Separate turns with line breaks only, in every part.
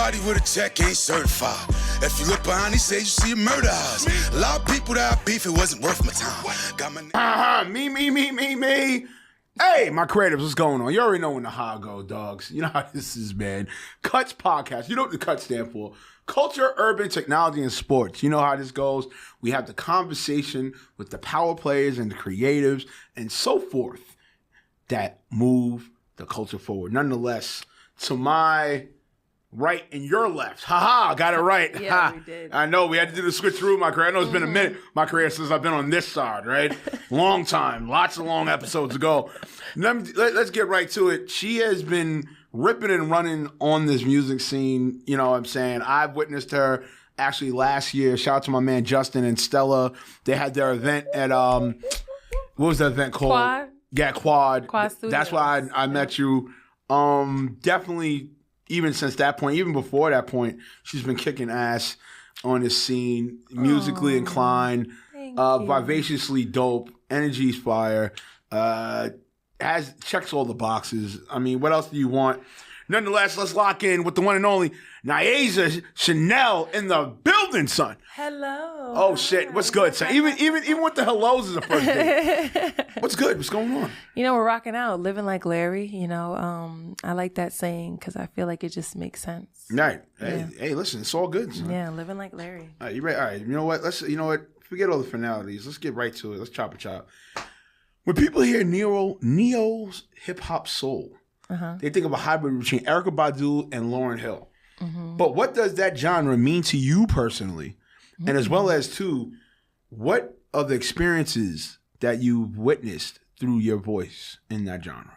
Everybody with a check ain't certified. If you look behind these shades, you see a murder house. A lot of people that I beef, it wasn't worth my time. Got my
Me. Hey, my creatives, what's going on? You already know when the how go, dogs. You know how this is, man. C.U.T.S podcast. You know what the C.U.T stand for. Culture, urban, technology, and sports. You know how this goes. We have the conversation with the power players and the creatives and so forth that move the culture forward. Nonetheless, to my right and your left. I got it right.
Yeah, we did.
I know we had to do the switcheroo, my career. I know it's been a minute, my career, since I've been on this side, right? Long time. Lots of long episodes ago. Let's get right to it. She has been ripping and running on this music scene. You know what I'm saying? I've witnessed her actually last year. Shout out to my man Justin and Stella. They had their event at, what was that event called?
Quad?
Yeah, Quad.
Studios.
That's why I met you. Definitely, even since that point, even before that point, she's been kicking ass on this scene, musically inclined, vivaciously dope, energy's fire, checks all the boxes. I mean, what else do you want? Nonetheless, let's lock in with the one and only Nyasia Chane'l in the building, son.
Hello.
Oh shit, what's good, son? Even with the hellos is the first thing. What's good? What's going on?
You know, we're rocking out, living like Larry. You know, I like that saying because I feel like it just makes sense.
Right. Hey, listen, it's all good, son.
Yeah, living like Larry.
All right, you ready? All right. You know what? Forget all the finalities. Let's get right to it. Let's chop it. When people hear Neo's hip hop soul, they think of a hybrid between Erykah Badu and Lauryn Hill. But what does that genre mean to you personally? And as well as, too, what are the experiences that you've witnessed through your voice in that genre?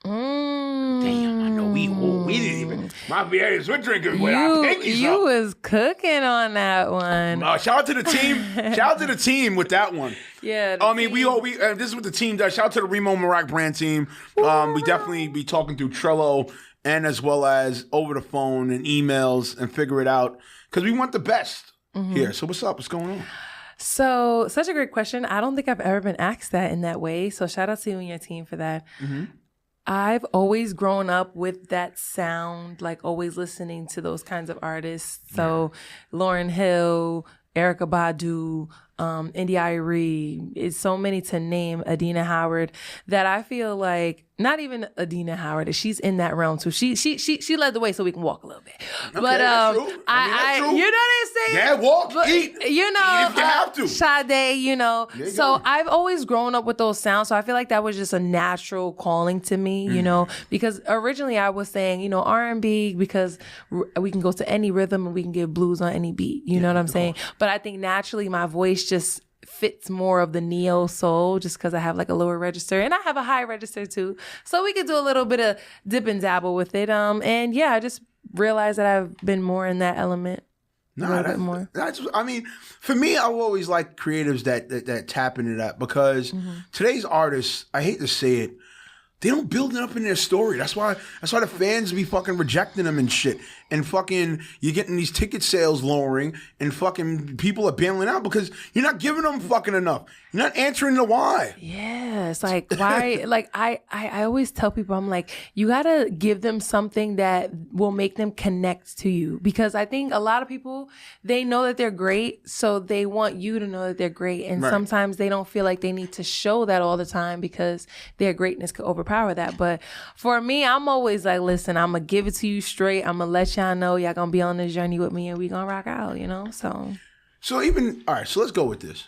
Damn, I know we didn't even. My beers, we're drinking with our pinkies
You
up.
was cooking on that one.
Shout out to the team. Shout out to the team with that one.
Yeah.
I mean, we this is what the team does. Shout out to the Remo Marac brand team. We definitely be talking through Trello and as well as over the phone and emails and figure it out because we want the best here. So what's up? What's going on?
So, such a great question. I don't think I've ever been asked that in that way. So shout out to you and your team for that. I've always grown up with that sound, like always listening to those kinds of artists. So Lauryn Hill, Erykah Badu, India.Arie, it's so many to name, Adina Howard, that I feel like, not even Adina Howard, she's in that realm too. She led the way so we can walk a little bit.
Okay,
But
that's true. That's true.
you know what I'm saying?
Yeah, walk,
But,
eat.
You know,
Eat if you have to.
Sade, you know. So
go.
I've always grown up with those sounds. So I feel like that was just a natural calling to me, you know, because originally I was saying, you know, R&B because we can go to any rhythm and we can give blues on any beat. You know what I'm saying? But I think naturally my voice just fits more of the neo soul just because I have like a lower register and I have a high register too. So we could do a little bit of dip and dabble with it. And yeah, I just realized that I've been more in that element. A little bit more.
I mean, for me, I always like creatives that tap into that because today's artists, I hate to say it, they don't build it up in their story. That's why the fans be fucking rejecting them and shit. And fucking, you're getting these ticket sales lowering and fucking people are bailing out because you're not giving them fucking enough. You're not answering the why.
Yeah, it's like, why? Like, I always tell people, I'm like, you gotta give them something that will make them connect to you. Because I think a lot of people, they know that they're great, so they want you to know that they're great. And sometimes they don't feel like they need to show that all the time because their greatness could overpower that. But for me, I'm always like, listen, I'm gonna give it to you straight. I'm gonna let y'all know y'all gonna be on this journey with me and we gonna rock out, you know? So
even, all right, so let's go with this.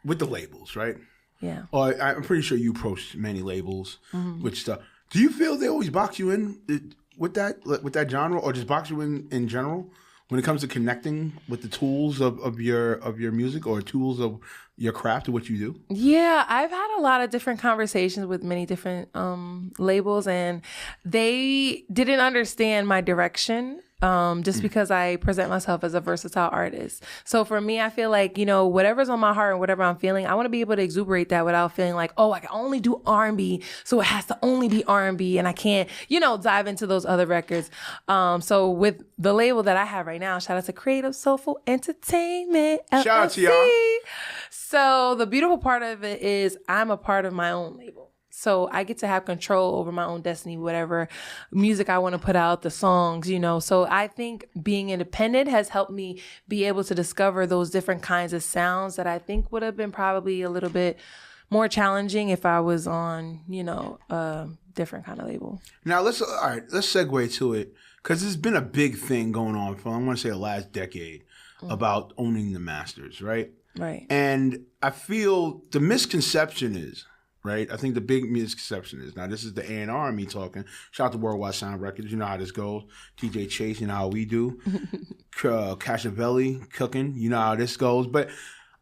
With the labels, right?
Yeah.
I'm pretty sure you approach many labels with stuff. Do you feel they always box you in with that genre, or just box you in general when it comes to connecting with the tools of your music or tools of your craft or what you do?
Yeah, I've had a lot of different conversations with many different labels, and they didn't understand my direction. Just because I present myself as a versatile artist. So for me, I feel like, you know, whatever's on my heart and whatever I'm feeling, I want to be able to exuberate that without feeling like, oh, I can only do R&B, so it has to only be R&B and I can't, you know, dive into those other records. So with the label that I have right now, shout out to Creative Soulful Entertainment, LLC.
Shout out to y'all.
So the beautiful part of it is I'm a part of my own label. So I get to have control over my own destiny, whatever music I want to put out, the songs, you know. So I think being independent has helped me be able to discover those different kinds of sounds that I think would have been probably a little bit more challenging if I was on, you know, a different kind of label.
Now let's segue to it, because there's been a big thing going on for, I want to say, the last decade about owning the masters, right?
Right.
And I feel the misconception is, right? I think the big misconception is, now this is the A&R me talking. Shout out to Worldwide Sound Records. You know how this goes. DJ Chase, you know how we do. Cashavelli cooking, you know how this goes. But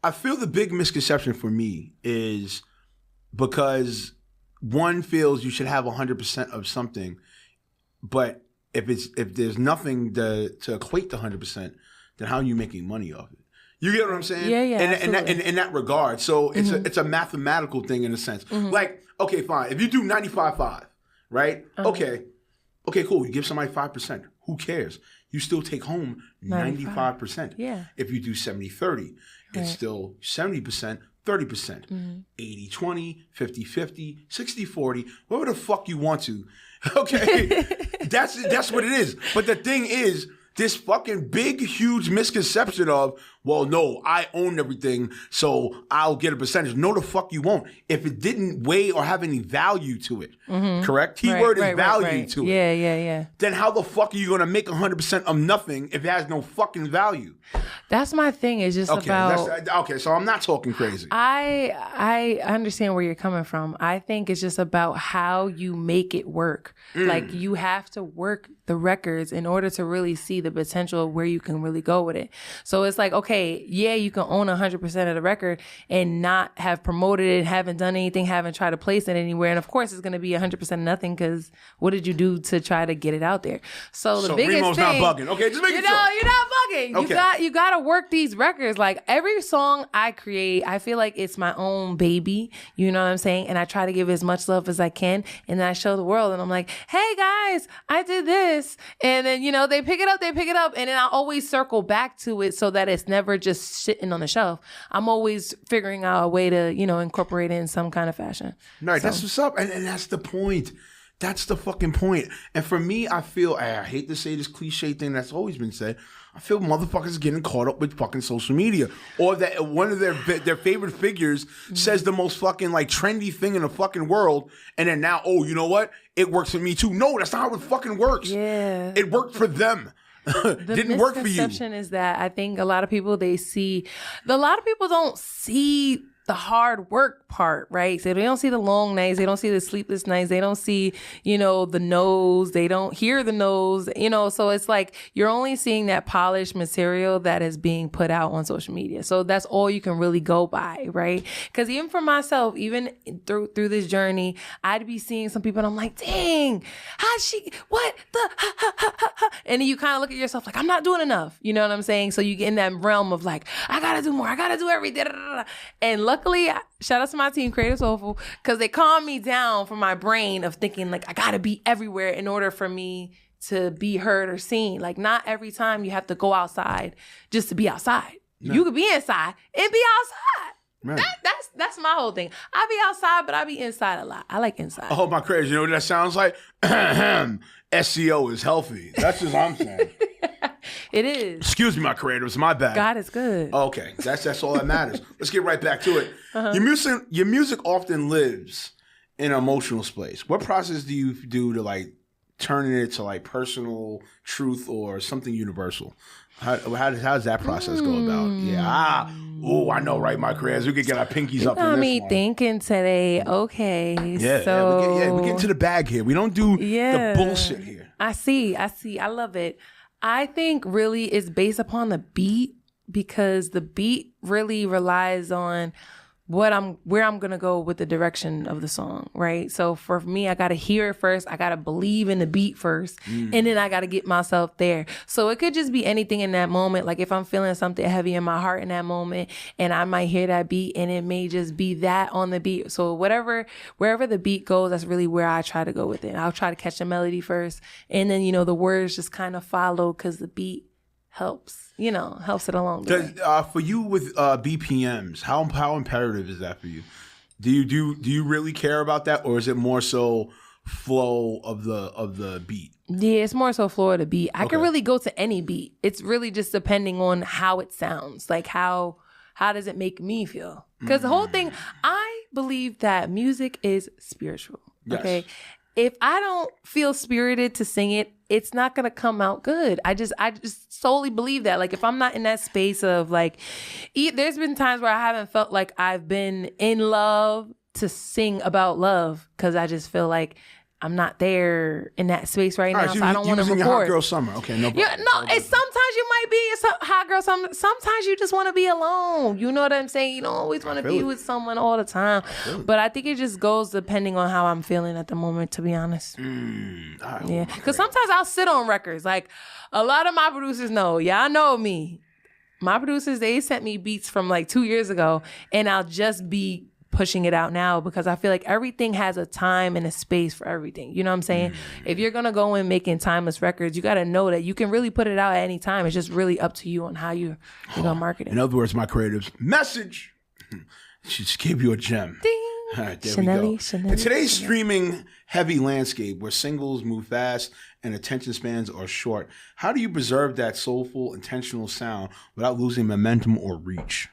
I feel the big misconception for me is because one feels you should have 100% of something, but if there's nothing to equate to 100%, then how are you making money off it? You get what I'm saying?
Yeah, yeah.
And in that regard, so it's a mathematical thing in a sense. Like, okay, fine. If you do 95.5, right? Okay, cool. You give somebody 5%. Who cares? You still take home 95%.
Yeah.
If you do 70-30, it's still 70%, 30%, 80-20, 50-50, 60-40, whatever the fuck you want to. Okay, that's what it is. But the thing is, this fucking big, huge misconception of, well, no, I own everything, so I'll get a percentage. No, the fuck you won't. If it didn't weigh or have any value to it, correct? Keyword is value to it.
Yeah.
Then how the fuck are you going to make 100% of nothing if it has no fucking value?
That's my thing. It's just about...
Okay, so I'm not talking crazy.
I understand where you're coming from. I think it's just about how you make it work. Like, you have to work the records in order to really see the potential of where you can really go with it. So it's like, okay, yeah, you can own 100% of the record and not have promoted it, haven't done anything, haven't tried to place it anywhere. And of course, it's going to be 100% nothing, because what did you do to try to get it out there? So the biggest
Remo's
thing,
not bugging. Okay, just make it
sure. You're not bugging.
Okay.
You got to work these records. Like, every song I create, I feel like it's my own baby. You know what I'm saying? And I try to give as much love as I can. And then I show the world, and I'm like, hey guys, I did this. And then, you know, they pick it up. And then I always circle back to it so that it's never just sitting on the shelf. I'm always figuring out a way to, you know, incorporate it in some kind of fashion.
Right, that's what's up. And that's the point. That's the fucking point. And for me, I feel, I hate to say this cliche thing that's always been said, I feel motherfuckers getting caught up with fucking social media, or that one of their favorite figures says the most fucking like trendy thing in the fucking world, and then now, oh, you know what? It works for me too. No, that's not how it fucking works.
Yeah.
It worked for them. Didn't work for you.
The misconception is that I think a lot of people don't see the hard work part, right? So they don't see the long nights, they don't see the sleepless nights, they don't see, you know, the no's, they don't hear the no's, you know, so it's like you're only seeing that polished material that is being put out on social media. So that's all you can really go by, right? Because even for myself, even through this journey, I'd be seeing some people and I'm like, dang, what the, and then you kind of look at yourself like, I'm not doing enough. You know what I'm saying? So you get in that realm of like, I gotta do more, I gotta do everything. And luckily, shout out to my team, Creative Soulful, because they calmed me down from my brain of thinking like I gotta be everywhere in order for me to be heard or seen. Like, not every time you have to go outside just to be outside. No. You could be inside and be outside. Right. That's my whole thing. I be outside, but I be inside a lot. I like inside.
Oh my crazy! You know what that sounds like? SEO is healthy. That's just what I'm saying.
It is.
Excuse me, my creators. My bad.
God is good.
Okay, that's all that matters. Let's get right back to it. Your music often lives in an emotional space. What process do you do to like turning it to like personal truth or something universal? How does that process go about? Yeah. I know, right, my creators? We could get our pinkies up.
Got me thinking today. Okay.
Yeah.
So
we get into the bag here. We don't do the bullshit here.
I see. I love it. I think really it's based upon the beat, because the beat really relies on where I'm gonna go with the direction of the song, right? So for me, I gotta hear it first. I gotta believe in the beat first, and then I gotta get myself there. So it could just be anything in that moment. Like if I'm feeling something heavy in my heart in that moment, and I might hear that beat, and it may just be that on the beat. So wherever the beat goes, that's really where I try to go with it. I'll try to catch the melody first, and then the words just kind of follow, because the beat helps it along the way.
For you with BPMs, how imperative is that for you? Do you really care about that, or is it more so flow of the beat?
Yeah, it's more so flow of the beat. I can really go to any beat. It's really just depending on how it sounds. Like how does it make me feel? Because the whole thing, I believe that music is spiritual.
Yes.
Okay. If I don't feel spirited to sing it, it's not gonna come out good. I just solely believe that. Like if I'm not in that space of like, there's been times where I haven't felt like I've been in love to sing about love because I just feel like I'm not there in that space right now, so I don't want to record.
Your hot girl summer, okay? No problem.
Yeah, no. It's sometimes you might be a hot girl summer. Sometimes you just want to be alone. You know what I'm saying? You don't always want to be with someone all the time. But I think it just goes depending on how I'm feeling at the moment. To be honest, yeah. Because sometimes I'll sit on records. Like a lot of my producers know. Y'all know me. My producers, they sent me beats from like 2 years ago, and I'll just be pushing it out now because I feel like everything has a time and a space for everything. You know what I'm saying? If you're going to go in making timeless records, you got to know that you can really put it out at any time. It's just really up to you on how you're going to market it.
In other words, my creatives, message. She just gave you a gem.
Ding.
All right, there
Chane'l,
we go.
Chane'l,
In today's
Chane'l.
streaming heavy landscape where singles move fast and attention spans are short, how do you preserve that soulful, intentional sound without losing momentum or reach?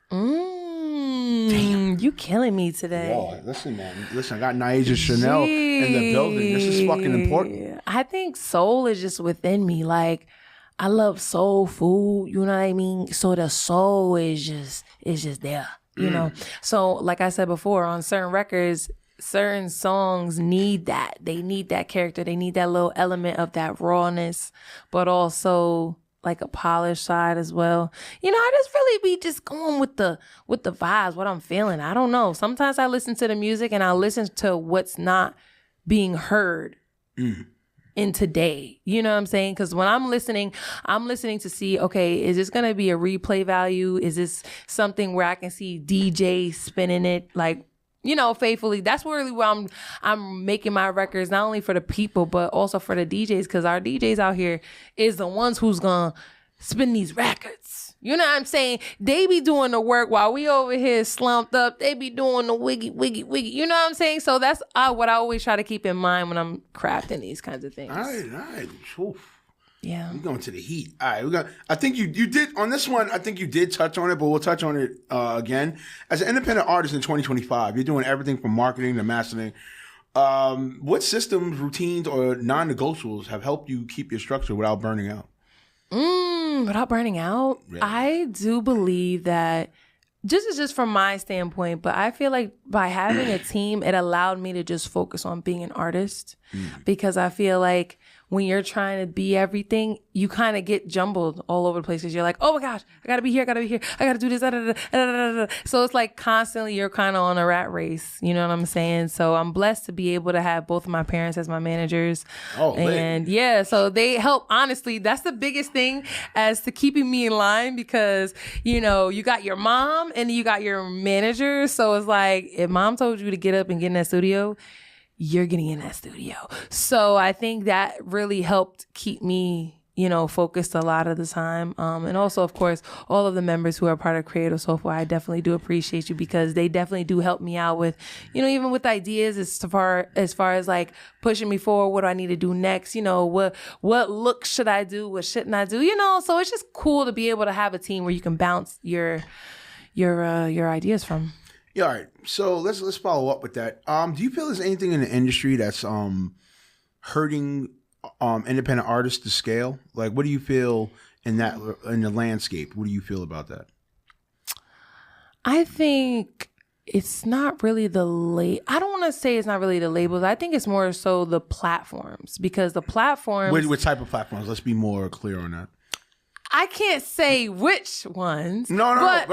Damn. You killing me today.
Whoa, listen, man. Listen, I got Nyasia Chane'l in the building. This is fucking important.
I think soul is just within me. Like, I love soul food. You know what I mean? So the soul is just there. You know? So, like I said before, on certain records, certain songs need that. They need that character. They need that little element of that rawness, but also like a polished side as well. You know, I just really be just going with the vibes, what I'm feeling. I don't know. Sometimes I listen to the music and I listen to what's not being heard in today. You know what I'm saying? Because when I'm listening to see, okay, is this going to be a replay value? Is this something where I can see DJ spinning it like, you know, faithfully? That's really where I'm making my records, not only for the people, but also for the DJs, because our DJs out here is the ones who's gonna spin these records. You know what I'm saying? They be doing the work while we over here slumped up. They be doing the wiggy. You know what I'm saying? So that's what I always try to keep in mind when I'm crafting these kinds of things.
All right. Oof.
Yeah.
We're going to the heat. All right. I think you did, on this one, I think you did touch on it, but we'll touch on it again. As an independent artist in 2025, you're doing everything from marketing to mastering. What systems, routines, or non-negotiables have helped you keep your structure without burning out?
Without burning out,
Yeah.
I do believe that just from my standpoint, but I feel like by having a team, it allowed me to just focus on being an artist because I feel like when you're trying to be everything, you kind of get jumbled all over the place because you're like, oh my gosh, I gotta be here, I gotta do this, So it's like constantly you're kind of on a rat race, you know what I'm saying? So I'm blessed to be able to have both of my parents as my managers. And yeah, so they help. Honestly, that's the biggest thing as to keeping me in line because, you know, you got your mom and you got your manager. So it's like, if mom told you to get up and get in that studio, you're getting in that studio. So I think that really helped keep me, you know, focused a lot of the time. And also, of course, all of the members who are part of Creative Soulful, I definitely do appreciate you because they definitely do help me out with, you know, even with ideas as far as like pushing me forward. What do I need to do next? You know, what look should I do? What shouldn't I do? You know, so it's just cool to be able to have a team where you can bounce your ideas from.
Yeah, all right. So let's follow up with that. Do you feel there's anything in the industry that's hurting independent artists to scale? Like, what do you feel in the landscape? What do you feel about that?
I think it's not really I don't want to say it's not really the labels. I think it's more so the platforms because the platforms.
What type of platforms? Let's be more clear on that.
I can't say which ones.
No.
I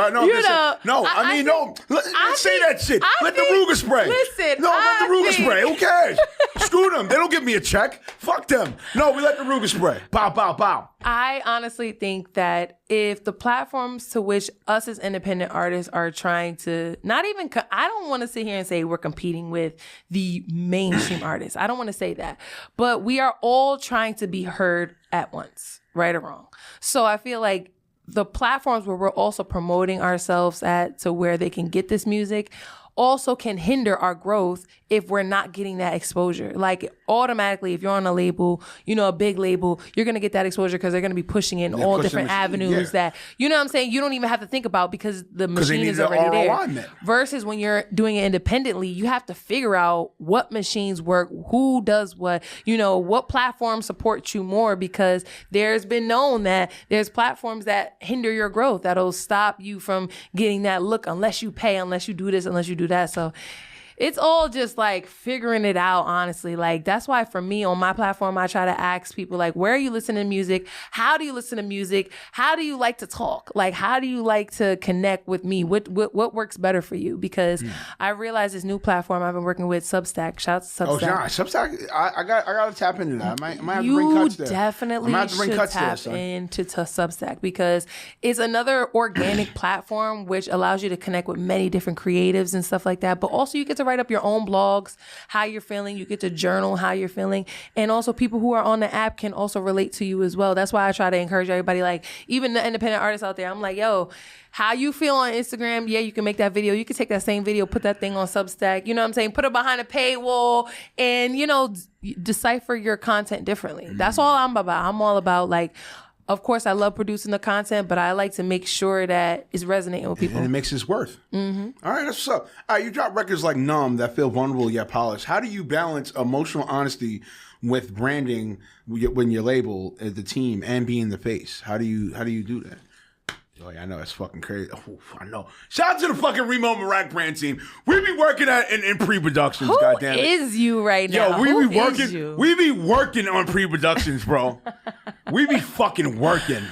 Say that shit. Let the Ruger spray.
Listen,
let the Ruger spray. Who cares? Screw them. They don't give me a check. Fuck them. No, we let the Ruger spray. Bow, bow, bow.
I honestly think that if the platforms to which us as independent artists are trying to I don't want to sit here and say we're competing with the mainstream artists. I don't want to say that. But we are all trying to be heard at once, right or wrong. So I feel like the platforms where we're also promoting ourselves to where they can get this music also can hinder our growth if we're not getting that exposure. Like automatically, if you're on a label, a big label, you're going to get that exposure because they're going to be pushing in all different avenues that, you know what I'm saying, you don't even have to think about because the machine is already there. Versus when you're doing it independently, you have to figure out what machines work, who does what, what platforms support you more, because there's been known that there's platforms that hinder your growth, that'll stop you from getting that look unless you pay, unless you do this, unless you do that. So it's all just like figuring it out, honestly. Like that's why for me on my platform, I try to ask people like, where are you listening to music? How do you listen to music? How do you like to talk? Like, how do you like to connect with me? What works better for you? Because I realized this new platform I've been working with, Substack. Shout out to Substack.
Oh, John, Substack. I got to tap into that. I might have to bring cuts there.
You definitely should tap into Substack because it's another organic platform which allows you to connect with many different creatives and stuff like that. But also you get to write up your own blogs, how you're feeling. You get to journal how you're feeling. And also people who are on the app can also relate to you as well. That's why I try to encourage everybody, like even the independent artists out there, I'm like, yo, how you feel on Instagram, yeah, you can make that video. You can take that same video, put that thing on Substack, you know what I'm saying? Put it behind a paywall and, decipher your content differently. That's all I'm about. I'm all about like, of course, I love producing the content, but I like to make sure that it's resonating with people.
And it makes its worth. Mm-hmm. All right, that's what's up. All right, you drop records like Numb that feel vulnerable yet polished. How do you balance emotional honesty with branding when you label the team and being the face? How do you do that? Oh, yeah, I know, that's fucking crazy. Oh, I know. Shout out to the fucking Remo Marac brand team. We be working in pre-productions, goddammit.
Who is you right now?
Yo, we be working on pre-productions, bro. We be fucking working.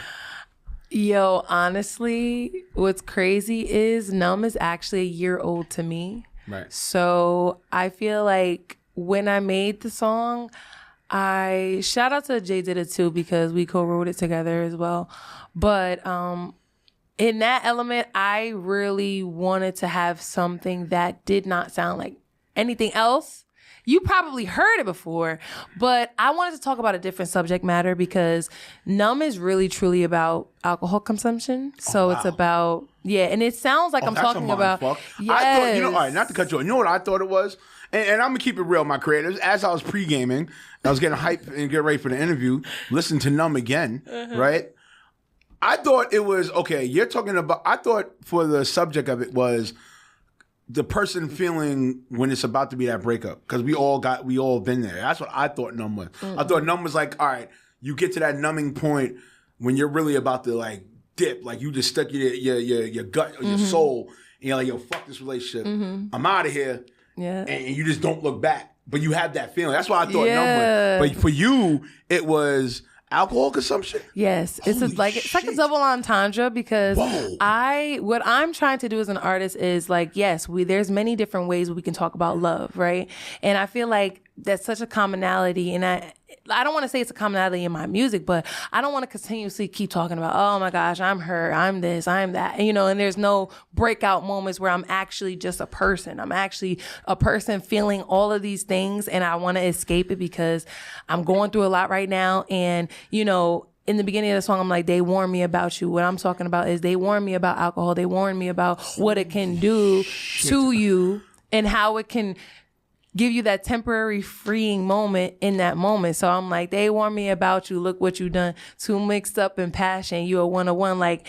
Yo, honestly, what's crazy is Numb is actually a year old to me.
Right.
So I feel like when I made the song, I shout out to Jay Did It too because we co-wrote it together as well. But in that element, I really wanted to have something that did not sound like anything else. You probably heard it before, but I wanted to talk about a different subject matter because Numb is really truly about alcohol consumption. So It's about, and it sounds like I'm talking about.
Yes. I thought, all right, not to cut you off. You know what I thought it was? And I'm going to keep it real, my creators. As I was pre-gaming, I was getting hyped and get ready for the interview, listen to Numb again, right? I thought it was, okay, you're talking about, I thought for the subject of it was the person feeling when it's about to be that breakup. Because we all been there. That's what I thought Numb was. I thought Numb was like, all right, you get to that numbing point when you're really about to like dip. Like you just stuck your gut or your soul. And you're like, yo, fuck this relationship. I'm out of here.
Yeah.
And you just don't look back. But you have that feeling. That's why I thought Numb was. But for you, it was alcohol consumption?
Yes. It's like a double entendre because what I'm trying to do as an artist is like, yes, there's many different ways we can talk about love, right? And I feel like that's such a commonality, and I don't want to say it's a commonality in my music, but I don't want to continuously keep talking about, oh my gosh, I'm her, I'm this, I'm that, and there's no breakout moments where I'm actually just a person. I'm actually a person feeling all of these things, and I want to escape it because I'm going through a lot right now. And, in the beginning of the song, I'm like, they warned me about you. What I'm talking about is they warned me about alcohol. They warned me about what it can do to you and how it can give you that temporary freeing moment in that moment. So I'm like, they warned me about you. Look what you done. Too mixed up in passion. You a 101. Like,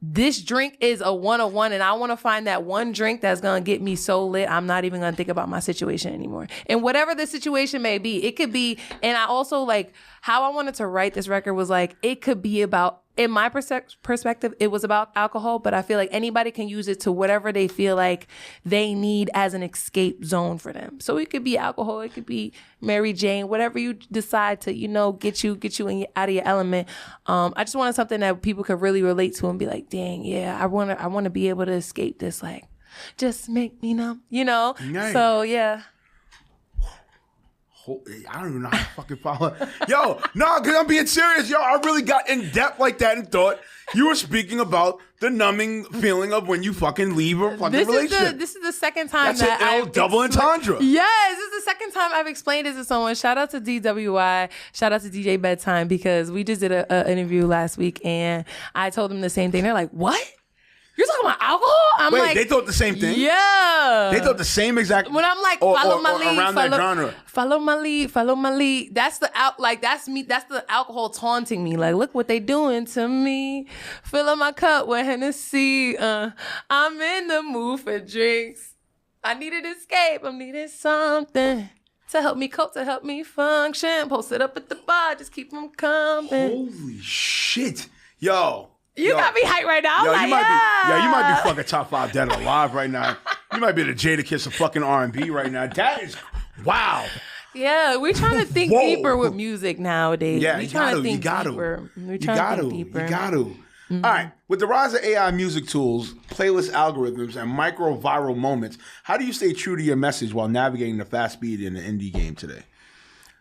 this drink is a 101, and I want to find that one drink that's going to get me so lit, I'm not even going to think about my situation anymore. And whatever the situation may be, it could be, and I also like, how I wanted to write this record was like, it could be about, in my perspective, it was about alcohol, but I feel like anybody can use it to whatever they feel like they need as an escape zone for them. So it could be alcohol, it could be Mary Jane, whatever you decide to, get you out of your element. I just wanted something that people could really relate to and be like, dang, yeah, I want to be able to escape this, like, just make me numb,
Nice.
So yeah.
I don't even know how to fucking follow. Yo, no, because I'm being serious. Yo, I really got in depth like that and thought you were speaking about the numbing feeling of when you fucking leave a fucking relationship.
This is the second time
That's an double entendre.
Yes, this is the second time I've explained this to someone. Shout out to DWI. Shout out to DJ Bedtime because we just did an interview last week and I told them the same thing. They're like, what? You're talking about alcohol? I'm
Wait,
like,
they thought the same thing?
Yeah.
They thought the same exact.
When I'm like, follow my lead,
around that genre.
Follow my lead. That's that's me. That's the alcohol taunting me. Like, look what they doing to me. Filling my cup with Hennessy. I'm in the mood for drinks. I need an escape. I'm needing something to help me cope, to help me function. Post it up at the bar. Just keep them coming.
Holy shit. Yo.
You got me hyped right now.
You might be fucking top 5 dead or alive right now. You might be the Jadakiss of fucking R&B right now. That is wow.
Yeah, we're trying to think deeper with music nowadays.
Yeah,
we're trying to think
deeper.
We're trying to think deeper.
You got to. All right. With the rise of AI music tools, playlist algorithms, and micro viral moments, how do you stay true to your message while navigating the fast speed in the indie game today?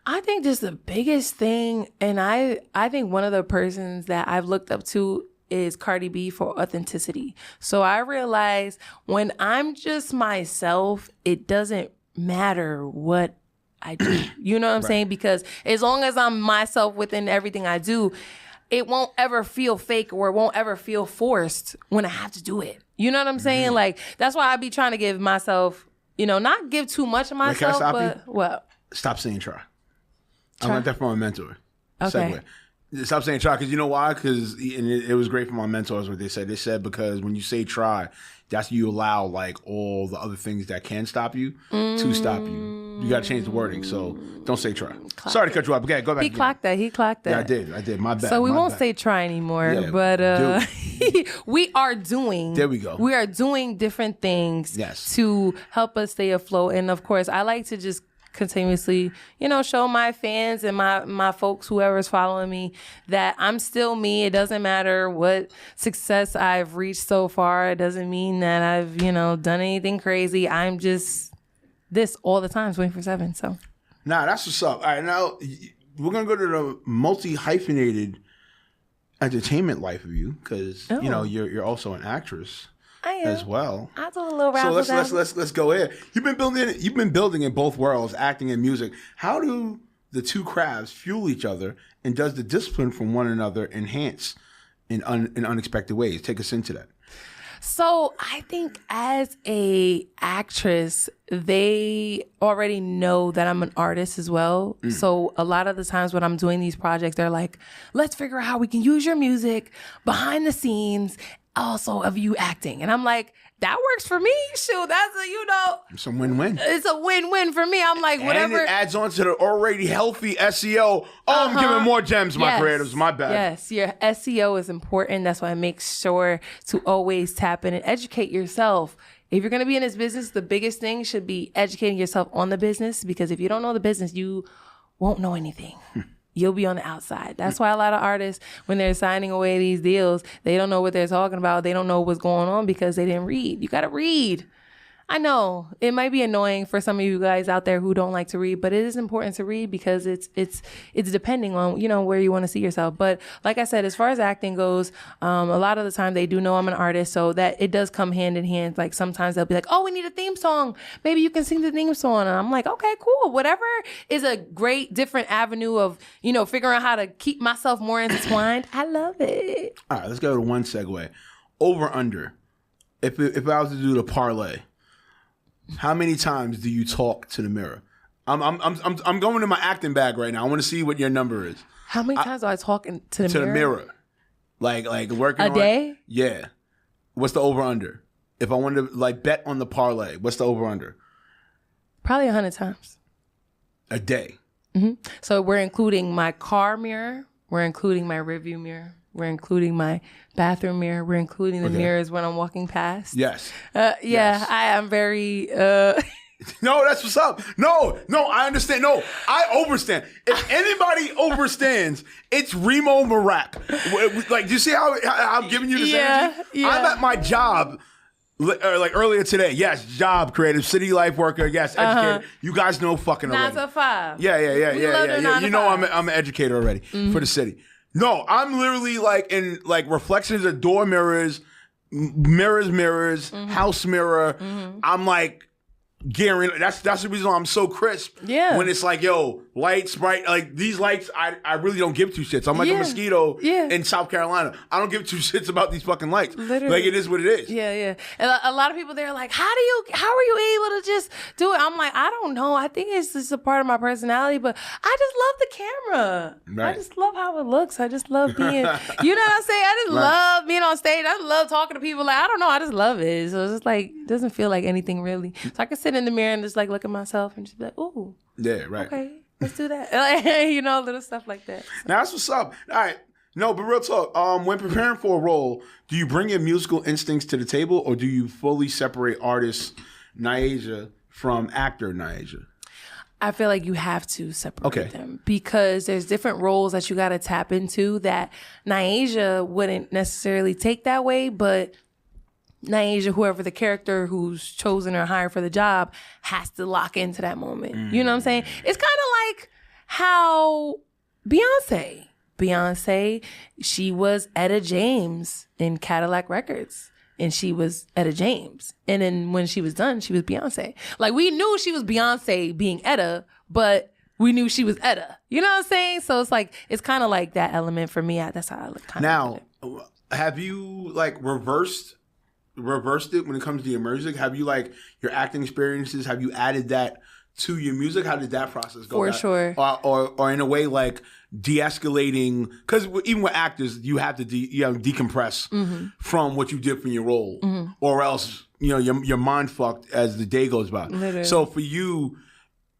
I think just the biggest thing, and I think one of the persons that I've looked up to is Cardi B for authenticity. So I realize when I'm just myself, it doesn't matter what I do. You know what I'm saying? Because as long as I'm myself within everything I do, it won't ever feel fake or it won't ever feel forced when I have to do it. You know what I'm saying? Like, that's why I be trying to give myself, not give too much of myself, but what?
Stop saying try. I learned that from my mentor.
Okay.
Segue. Stop saying try, because you know why? Because it was great for my mentors what they said. They said because when you say try, that's you allow like all the other things that can stop you to stop you. You got to change the wording, so don't say try. Sorry to cut you off. Okay, go back.
He clocked that.
Yeah, I did. My bad.
So we won't say try anymore, but we are doing.
There we go.
We are doing different things to help us stay afloat, and of course, I like to just continuously, show my fans and my folks, whoever's following me, that I'm still me. It doesn't matter what success I've reached so far. It doesn't mean that I've, done anything crazy. I'm just this all the time, 24/7. So.
Nah, that's what's up. All right, now we're going to go to the multi-hyphenated entertainment life of you because, you're also an actress.
I am.
As well.
I do a little razzle.
So let's go here. You've been building in both worlds, acting and music. How do the two crafts fuel each other, and does the discipline from one another enhance in unexpected ways? Take us into that.
So I think as a actress, they already know that I'm an artist as well. So a lot of the times when I'm doing these projects, they're like, let's figure out how we can use your music behind the scenes also of you acting. And I'm like, that works for me. Shoot, that's
it's a win-win.
It's a win-win for me. I'm like, whatever.
And it adds on to the already healthy SEO. I'm giving more gems, my creatives. My bad.
Yes, your SEO is important. That's why I make sure to always tap in and educate yourself. If you're going to be in this business, the biggest thing should be educating yourself on the business, because if you don't know the business, you won't know anything. You'll be on the outside. That's why a lot of artists, when they're signing away these deals, they don't know what they're talking about. They don't know what's going on because they didn't read. You got to read. I know it might be annoying for some of you guys out there who don't like to read, but it is important to read because it's depending on, where you want to see yourself. But like I said, as far as acting goes, a lot of the time they do know I'm an artist, so that it does come hand in hand. Like sometimes they'll be like, oh, we need a theme song. Maybe you can sing the theme song. And I'm like, okay, cool. Whatever is a great different avenue of, figuring out how to keep myself more intertwined. I love it.
All right, let's go to one segue. Over under. If I was to do the parlay, how many times do you talk to the mirror? I'm going to my acting bag right now. I want to see what your number is.
How many times do I talk to the mirror?
Like working
a day?
Yeah. What's the over under? If I wanted to bet on the parlay, what's the over under?
Probably 100 times.
A day.
Mm-hmm. So we're including my car mirror. We're including my rearview mirror. We're including my bathroom mirror. We're including the mirrors when I'm walking past.
Yes.
Yes. I am very...
No, that's what's up. No, I understand. No, I overstand. If anybody overstands, it's Remo Marak. Like, do you see how I'm giving you this energy?
Yeah.
I'm at my job, earlier today. Yes, job, creative, city life worker. Yes, educator. You guys know fucking already.
9 to 5.
Yeah. You know I'm an educator already for the city. No, I'm literally in reflections of door mirrors, mirrors, house mirror. I'm gearing. That's the reason why I'm so crisp.
Yeah.
When it's yo, lights, bright. Like these lights, I really don't give two shits. I'm like a mosquito in South Carolina. I don't give two shits about these fucking lights. Literally. Like it is what it is.
Yeah. And a lot of people, they're like, how are you able to just do it? I'm like, I don't know. I think it's just a part of my personality, but I just love the camera. Right. I just love how it looks. I just love being, you know what I'm saying? I just love being on stage. I love talking to people. Like, I don't know. I just love it. So it's just like, it doesn't feel like anything really. So I can sit in the mirror and just like look at myself and just be like, ooh.
Yeah, right.
Okay, let's do that. You know, little stuff like that.
Now that's what's up. All right. No, but real talk. When preparing for a role, do you bring your musical instincts to the table, or do you fully separate artist Nyasia from actor Nyasia?
I feel like you have to separate them because there's different roles that you got to tap into that Nyasia wouldn't necessarily take that way, but Nyasia, whoever the character who's chosen or hired for the job, has to lock into that moment. You know what I'm saying? It's kind of like how Beyonce, she was Etta James in Cadillac Records. And she was Etta James. And then when she was done, she was Beyonce. Like, we knew she was Beyonce being Etta, but we knew she was Etta. You know what I'm saying? So it's like, it's kind of like that element for me. That's how I look kind of
Now, have you, like, reversed it when it comes to your music? Have you, like, your acting experiences, have you added that to your music? How did that process go?
For sure.
Or in a way, like, de-escalating, because even with actors, you have to decompress from what you did from your role, or else your mind fucked as the day goes by.
Literally.
So for you,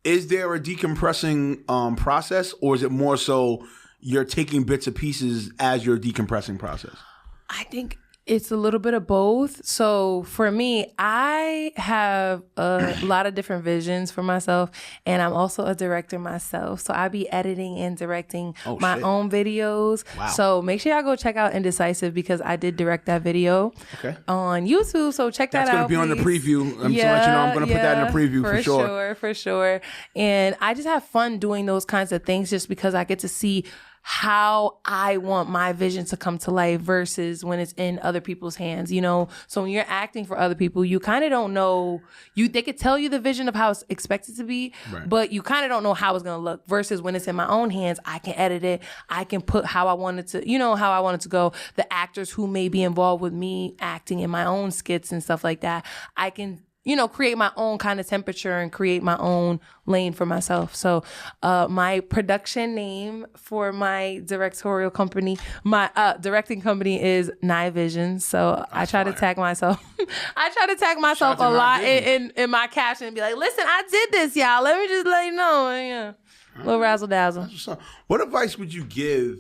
is there a decompressing process, or is it more so you're taking bits and pieces as your decompressing process?
I think it's a little bit of both. So for me, I have a lot of different visions for myself, and I'm also a director myself. So I be editing and directing my own videos. Wow. So make sure y'all go check out Indecisive, because I did direct that video on YouTube. So check that out.
That's going to be on the preview. I'm just let you know I'm going to put that in the preview for sure.
For sure. And I just have fun doing those kinds of things just because I get to see how I want my vision to come to life versus when it's in other people's hands, So when you're acting for other people, you kind of don't know, they could tell you the vision of how it's expected to be, but you kind of don't know how it's going to look, versus when it's in my own hands, I can edit it. I can put how I want it to, how I want it to go. The actors who may be involved with me acting in my own skits and stuff like that, I can create my own kind of temperature and create my own lane for myself. So my production name for my directorial company, my directing company, is Vision. So I try to tag myself. I try to tag myself a lot in my caption and be like, listen, I did this, y'all. Let me just let you know. Yeah. Little razzle dazzle.
What advice would you give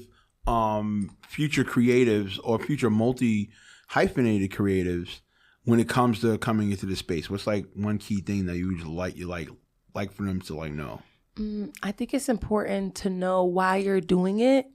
future creatives or future multi-hyphenated creatives when it comes to coming into the space? What's like one key thing that you like for them to know?
I think it's important to know why you're doing it.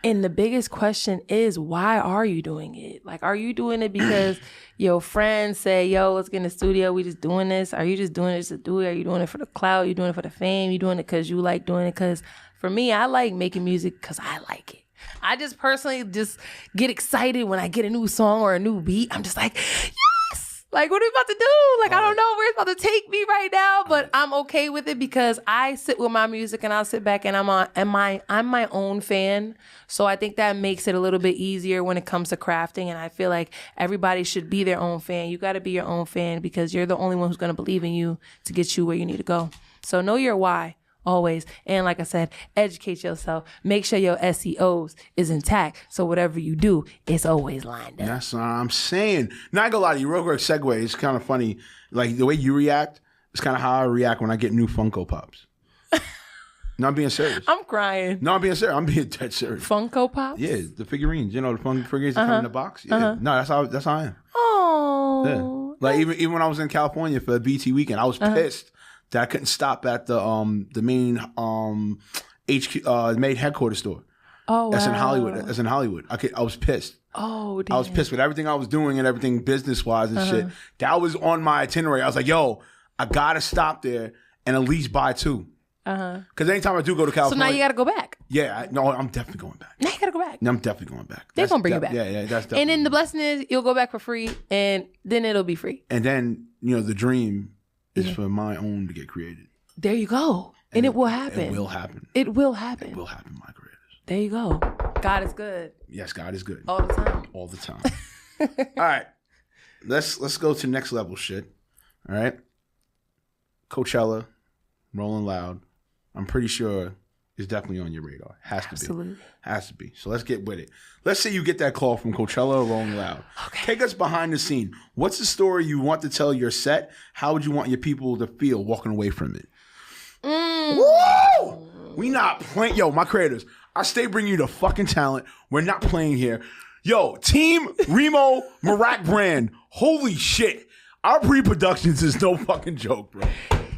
And the biggest question is, why are you doing it? Like, are you doing it because your friends say, yo, let's get in the studio, we just doing this? Are you just doing it just to do it? Are you doing it for the clout? Are you doing it for the fame? You doing it because you like doing it? Because for me, I like making music because I like it. I just personally just get excited when I get a new song or a new beat. I'm just like, yes! Like, what are we about to do? Like, I don't know where it's about to take me right now, but I'm okay with it because I sit with my music and I'll sit back and I'm my own fan. So I think that makes it a little bit easier when it comes to crafting. And I feel like everybody should be their own fan. You got to be your own fan because you're the only one who's going to believe in you to get you where you need to go. So know your why. Always. And like I said, educate yourself. Make sure your SEOs is intact. So whatever you do, it's always lined up.
That's what I'm saying. Not gonna lie to you, real quick segue. It's kind of funny. Like the way you react is kind of how I react when I get new Funko Pops. No, I'm being serious.
I'm crying.
No, I'm being serious. I'm being dead serious.
Funko Pops?
Yeah, the figurines. The figurines that come in the box. Yeah. No, that's how I am.
Oh.
Yeah. Like even when I was in California for the BT weekend, I was pissed that I couldn't stop at the main main headquarters store.
Oh, wow.
That's in Hollywood. I was pissed.
Oh, damn.
I was pissed with everything I was doing and everything business-wise and shit. That was on my itinerary. I was like, yo, I got to stop there and at least buy two. Because anytime I do go to California.
So now you got to go back.
Yeah. I'm definitely going back.
Now you got to go back.
No, I'm definitely going back.
They're going to bring you back.
Yeah, that's definitely.
And then the blessing is you'll go back for free and then it'll be free.
And then, the dream is for my own to get created.
There you go. And it will happen.
It will happen.
It will happen.
It will happen, my creators.
There you go. God is good.
Yes, God is good.
All the time.
All the time. All right. Let's go to next level shit. All right. Coachella, Rolling Loud. I'm pretty sure is definitely on your radar. Has to
Absolutely.
be. Has to be. So let's get with it. Let's say you get that call from Coachella or Rolling Loud.
Okay.
Take us behind the scene. What's the story you want to tell your set? How would you want your people to feel walking away from it? Woo! We not playing. Yo, my creators, I stay bringing you the fucking talent. We're not playing here. Yo, Team Remo Marak brand. Holy shit. Our pre-productions is no fucking joke, bro.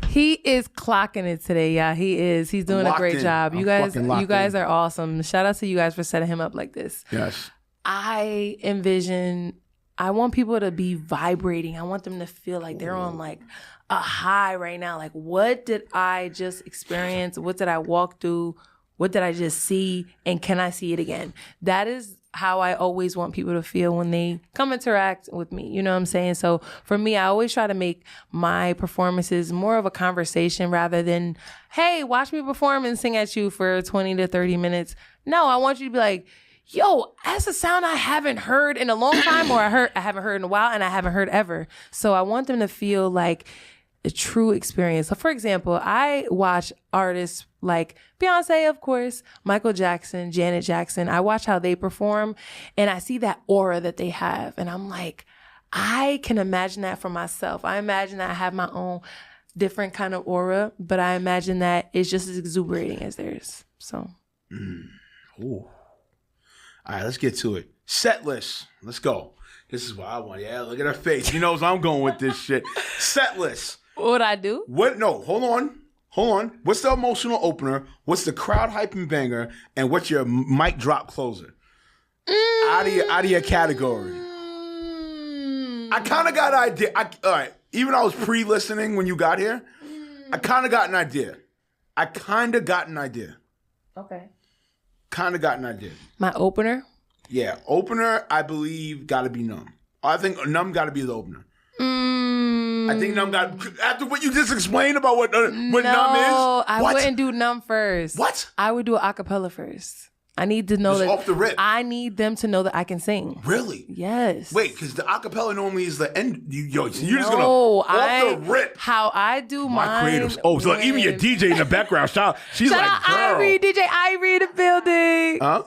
He is clocking it today, yeah. He is. He's doing a great job. You guys are awesome. Shout out to you guys for setting him up like this.
Yes.
I want people to be vibrating. I want them to feel like they're on like a high right now. Like, what did I just experience? What did I walk through? What did I just see? And can I see it again? That is how I always want people to feel when they come interact with me. You know what I'm saying? So for me, I always try to make my performances more of a conversation rather than, hey, watch me perform and sing at you for 20 to 30 minutes. No, I want you to be like, yo, that's a sound I haven't heard in a long time, or I haven't heard in a while, and I haven't heard ever. So I want them to feel like a true experience. So for example, I watch artists like Beyonce, of course, Michael Jackson, Janet Jackson. I watch how they perform and I see that aura that they have. And I'm like, I can imagine that for myself. I imagine that I have my own different kind of aura, but I imagine that it's just as exuberating as theirs. So.
Ooh. All right, let's get to it. Set list. Let's go. This is what I want. Yeah, look at her face. She knows I'm going with this shit. Set list.
What I do?
What? No, hold on. What's the emotional opener? What's the crowd hyping banger? And what's your mic drop closer? Out of your category. I kind of got an idea. All right. Even I was pre-listening when you got here. I kind of got an idea.
Okay.
Kind of got an idea.
My opener?
Yeah. Opener, I believe, got to be Numb. I think Numb got to be the opener. I think Numb got, after what you just explained about what Numb is.
No, I wouldn't do Numb first.
What?
I would do a cappella first. I need to know
just
that.
Off the rip.
I need them to know that I can sing.
Really?
Yes.
Wait, because the acapella normally is the end. You're just gonna off the rip.
How I do
my creatives. Oh, so even your DJ in the background, she's
shout
like,
out
girl.
Irie, DJ Irie in the building.
Huh?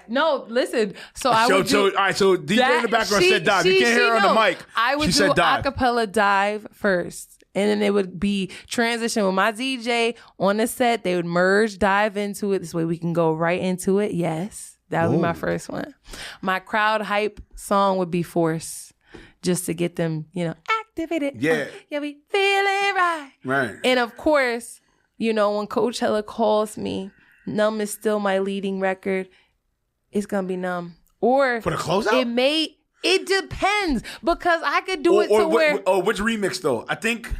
No, listen. So I would do.
All right, so DJ in the background said dive. You can't hear her on the mic.
I would do acapella dive first. And then it would be transition with my DJ on the set. They would merge, dive into it. This way we can go right into it. Yes. That would be my first one. My crowd hype song would be Force. Just to get them, activated.
Yeah.
Yeah, we feeling right.
Right.
And of course, when Coachella calls me, Numb is still my leading record. It's gonna be Numb. Or
for the closeout?
It depends because I could do it to where.
Which remix though? I think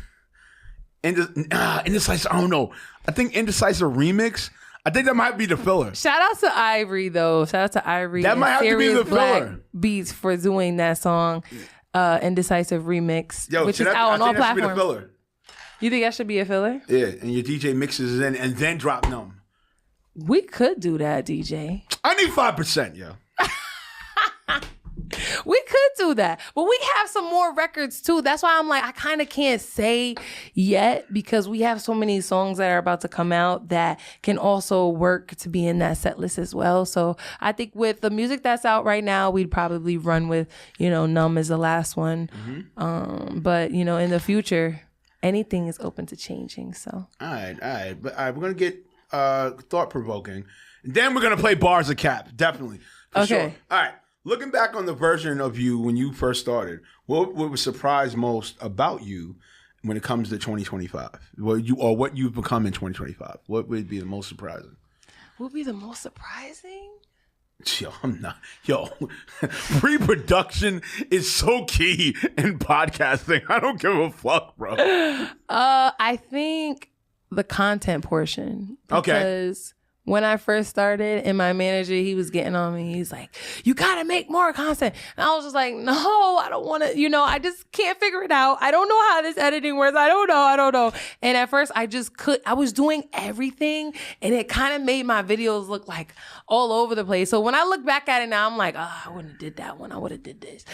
Indecisive. I don't know. I think Indecisive remix. I think that might be the filler.
Shout out to Ivory though. Shout out to Ivory.
That might have to be the filler.
Beats for doing that song, Indecisive remix, which is
out
on all platforms.
Be the filler.
You think that should be a filler?
Yeah, and your DJ mixes it in and then drop Numb.
We could do that, DJ.
I need 5%, yo.
We could do that. But we have some more records too. That's why I'm like, I kind of can't say yet because we have so many songs that are about to come out that can also work to be in that set list as well. So I think with the music that's out right now, we'd probably run with, Numb as the last one. Mm-hmm. But, in the future, anything is open to changing. So.
All right. But we're going to get thought-provoking. And then we're going to play Bars of Cap. Definitely. For sure. All right. Looking back on the version of you when you first started, what would surprise most about you when it comes to 2025? What you've become in 2025? What would be the most surprising?
What would be the most surprising?
Pre-production is so key in podcasting. I don't give a fuck, bro.
I think the content portion. Because when I first started, and my manager, he was getting on me. He's like, you got to make more content. And I was just like, no, I don't want to, I just can't figure it out. I don't know how this editing works. I don't know. And at first I was doing everything, and it kind of made my videos look like all over the place. So when I look back at it now, I'm like, I wouldn't have did that one. I would have did this,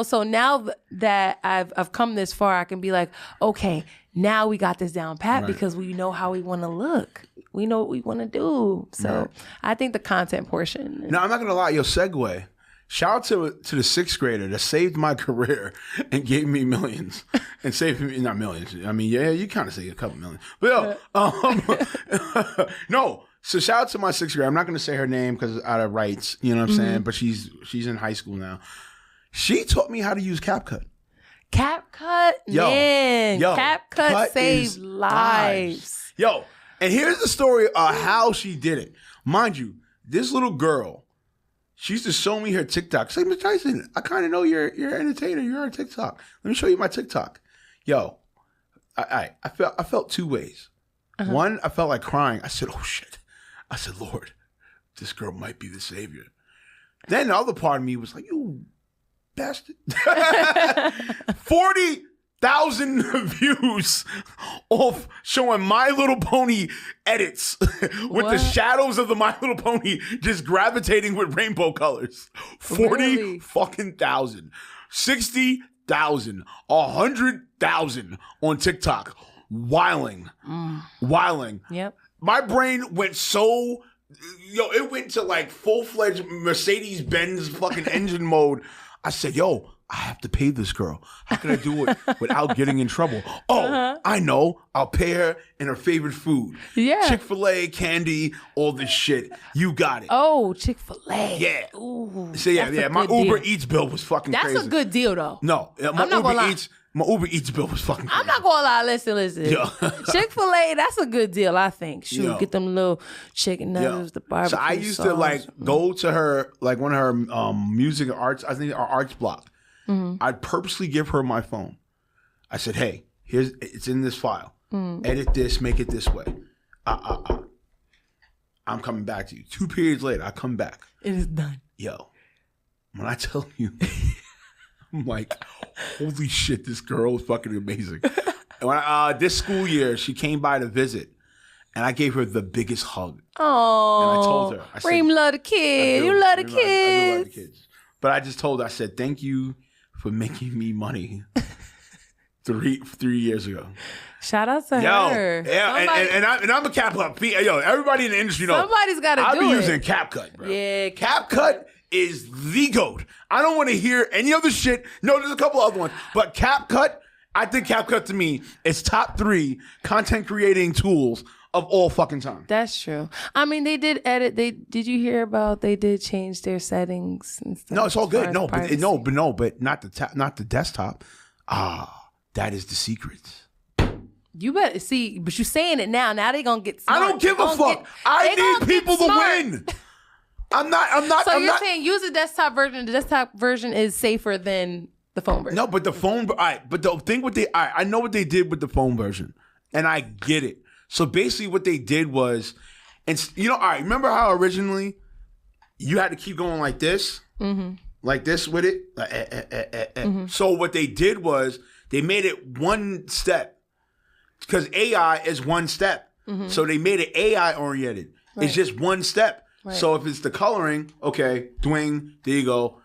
So now that I've come this far, I can be like, okay, now we got this down pat because we know how we want to look. We know what we want to do. So I think the content portion.
No, I'm not going to lie. Your segue. Shout out to the sixth grader that saved my career and gave me millions. And saved me, not millions. I mean, yeah, you kind of say a couple million. But no. So shout out to my sixth grader. I'm not going to say her name because out of rights. You know what I'm saying? But she's in high school now. She taught me how to use CapCut.
CapCut? Man. CapCut saved lives.
Yo. And here's the story of how she did it. Mind you, this little girl, she used to show me her TikTok. Say, Miss Tyson, I kind of know you're an entertainer. You're on TikTok. Let me show you my TikTok. Yo, I felt two ways. One, I felt like crying. I said, oh shit. I said, Lord, this girl might be the savior. Then the other part of me was like, you bastard. 40,000 views off showing My Little Pony edits with the shadows of the My Little Pony just gravitating with rainbow colors. 40 fucking thousand. 60,000. 100,000 on TikTok. Wiling.
Yep.
My brain went so... it went to like full-fledged Mercedes-Benz fucking engine mode. I said, yo, I have to pay this girl. How can I do it without getting in trouble? Oh, I know. I'll pay her in her favorite food.
Yeah.
Chick-fil-A, candy, all this shit. You got it.
Oh, Chick-fil-A.
Yeah.
Ooh,
so yeah. My Uber Eats bill was fucking crazy.
That's a good deal, though.
No, my Uber Eats bill was fucking crazy.
I'm not gonna lie. Listen. Yeah. Chick-fil-A, that's a good deal, I think. Shoot, get them little chicken nuggets, the barbecue
So I used
sauce.
to like go to her, like one of her music and arts, I think our arts block. I'd purposely give her my phone. I said, hey, it's in this file. Edit this, make it this way. I'm coming back to you. 2 periods later, I come back.
It is done.
Yo, when I tell you, I'm like, holy shit, this girl is fucking amazing. And when this school year, she came by to visit, and I gave her the biggest hug.
Oh,
and I told her, I said,
Reem love the kids. You love the kids.
I do love the kids. But I just told her, I said, thank you for making me money 3 years ago.
Shout out to her.
Yeah, and I'm a CapCut. Yo, everybody in the industry knows.
Somebody's got to do it.
I've been using CapCut, bro.
Yeah,
CapCut is the GOAT. I don't want to hear any other shit. No, there's a couple other ones. But CapCut, I think CapCut to me is top 3 content creating tools of all fucking time.
That's true. I mean, they did edit. Did you hear about? They did change their settings and stuff.
No, it's all good. But not the desktop. That is the secret.
You better see, but you're saying it now. Now they gonna get smart.
I don't give a fuck. I need people to win. I'm not.
So you're saying use the desktop version. The desktop version is safer than the phone version.
No, but the phone. All right, but the thing with I know what they did with the phone version, and I get it. So basically, what they did was, and all right. Remember how originally you had to keep going like this, like this with it. So what they did was they made it one step because AI is one step. So they made it AI oriented. Right. It's just one step. Right. So if it's the coloring, okay, dwing, there you go.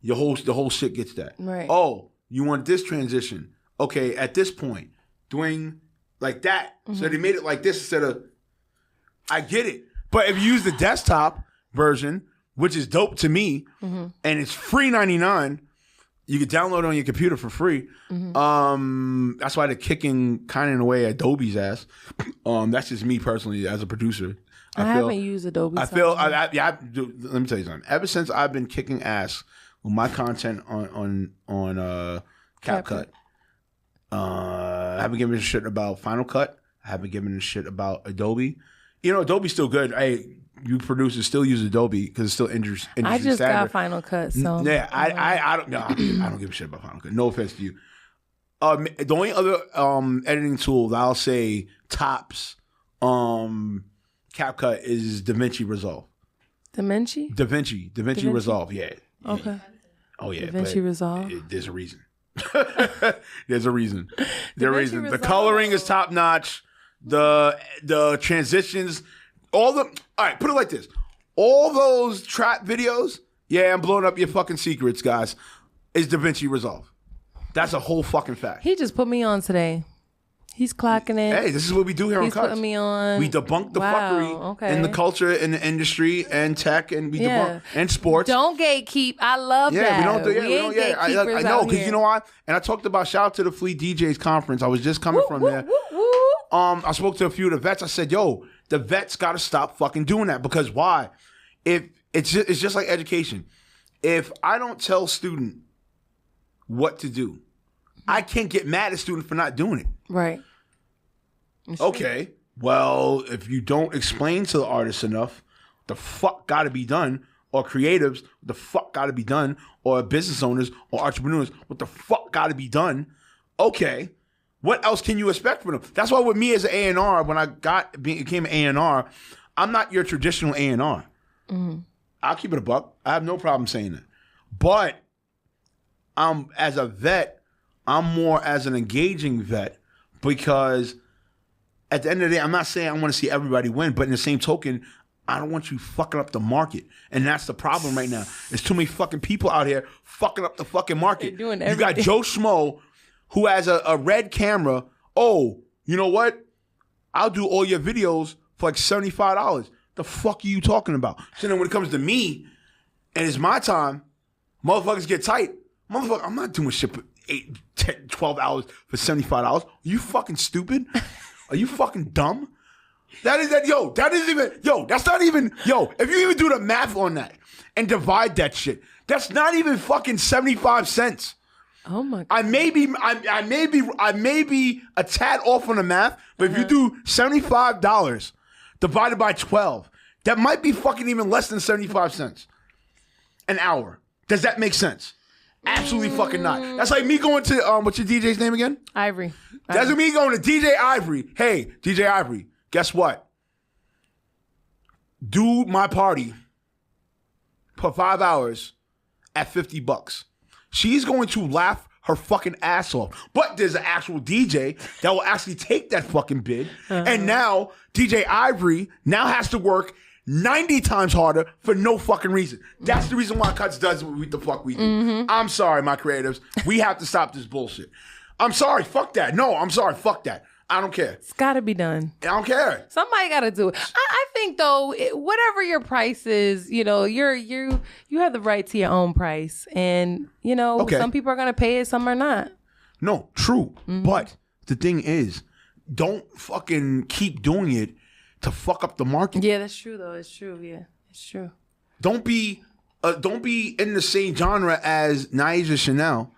The whole shit gets that.
Right.
Oh, you want this transition? Okay, at this point, dwing. Like that. So they made it like this instead of... I get it. But if you use the desktop version, which is dope to me, and it's free $99, you can download it on your computer for free. That's why they're kicking kind of in a way Adobe's ass. That's just me personally as a producer.
I haven't used Adobe.
Let me tell you something. Ever since I've been kicking ass with my content on CapCut, I haven't given a shit about Final Cut. I haven't given a shit about Adobe. Adobe's still good. Hey, you producers still use Adobe because it's still industry standard.
I just got Final Cut, so
yeah. I don't give a shit about Final Cut. No offense to you. The only other editing tool that I'll say tops CapCut is DaVinci Resolve. DaVinci Resolve, yeah.
Okay.
Oh, yeah.
DaVinci Resolve?
There's a reason. There's a reason.
Resolve.
The coloring is top notch. The transitions, all right, put it like this. All those trap videos, yeah, I'm blowing up your fucking secrets, guys, is DaVinci Resolve. That's a whole fucking fact.
He just put me on today. He's clocking it.
Hey, this is what we do here on
He's
Cuts.
putting me on.
We debunk the fuckery in the culture, in the industry, and tech, and we debunk and sports.
Don't gatekeep. I love that.
We don't do.
We
don't. Yeah, I know because you know why. And I talked about shout out to the Fleet DJs conference. I was just coming from there. I spoke to a few of the vets. I said, "Yo, the vets got to stop fucking doing that because why? If it's just like education. If I don't tell student what to do, I can't get mad at student for not doing it.
Right.
Okay. Well, if you don't explain to the artist enough, the fuck got to be done, or creatives, the fuck got to be done, or business owners or entrepreneurs, what the fuck got to be done? Okay. What else can you expect from them? That's why with me as an A&R, when I became an A&R, I'm not your traditional A&R. Mm-hmm. I'll keep it a buck. I have no problem saying that. But as a vet, I'm more as an engaging vet because at the end of the day, I'm not saying I want to see everybody win, but in the same token, I don't want you fucking up the market. And that's the problem right now. There's too many fucking people out here fucking up the fucking market. You got Joe Schmo who has a red camera. Oh, you know what? I'll do all your videos for like $75. The fuck are you talking about? So then when it comes to me and it's my time, motherfuckers get tight. Motherfucker, I'm not doing shit for 8, 10, 12 hours for $75. Are you fucking stupid? Are you fucking dumb? That's not even, if you even do the math on that and divide that shit, that's not even fucking 75 cents.
Oh my God.
I may be a tad off on the math, but if you do $75 divided by 12, that might be fucking even less than 75 cents an hour. Does that make sense? Absolutely fucking not. That's like me going to, what's your DJ's name again?
Ivory.
That's like me going to DJ Ivory. Hey, DJ Ivory, guess what? Do my party for 5 hours at $50. She's going to laugh her fucking ass off. But there's an actual DJ that will actually take that fucking bid. And now DJ Ivory now has to work 90 times harder for no fucking reason. That's the reason why Cuts does what the fuck we do. Mm-hmm. I'm sorry, my creatives. We have to stop this bullshit. I'm sorry, fuck that. No, I'm sorry, fuck that. I don't care.
It's got to be done.
I don't care.
Somebody got to do it. I think though, whatever your price is, you have the right to your own price, and some people are gonna pay it, some are not.
No, true. Mm-hmm. But the thing is, don't fucking keep doing it to fuck up the market.
Yeah, that's true though. It's true. Yeah, it's true.
Don't be in the same genre as Nyasia Chane'l,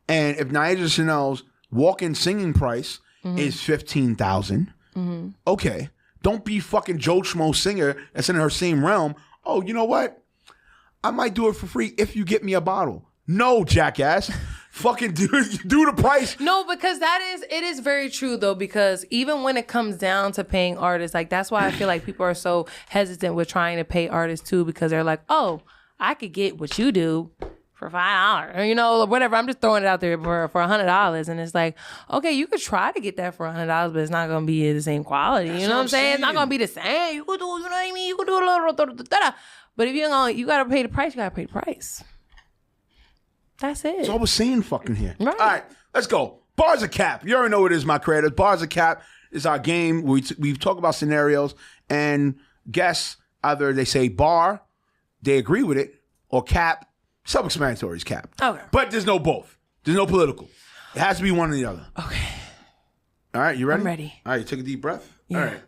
and if Nyasia Chane'l's walk-in singing price is $15,000. Okay. Don't be fucking Joe Schmo singer that's in her same realm. Oh, you know what? I might do it for free if you get me a bottle. No, jackass. Fucking do the price.
No, because it is very true though, because even when it comes down to paying artists, like that's why I feel like people are so hesitant with trying to pay artists too, because they're like, oh, I could get what you do for $5, or whatever. I'm just throwing it out there for $100, and it's like, okay, you could try to get that for $100, but it's not gonna be the same quality. You know what I'm saying? It's not gonna be the same. You could do, you know what I mean? You could do a little, but if you gotta pay the price. You gotta pay the price. That's it.
That's all we're saying fucking here.
Right.
All right, let's go. Bars of Cap. You already know what it is, my creators. Bars of Cap is our game. We talk about scenarios and guess either they say bar, they agree with it, or cap. Self-explanatory is cap.
Okay.
But there's no both. There's no political. It has to be one or the other.
Okay.
All right, you ready?
I'm ready.
All right, you take a deep breath.
Yeah.
All right.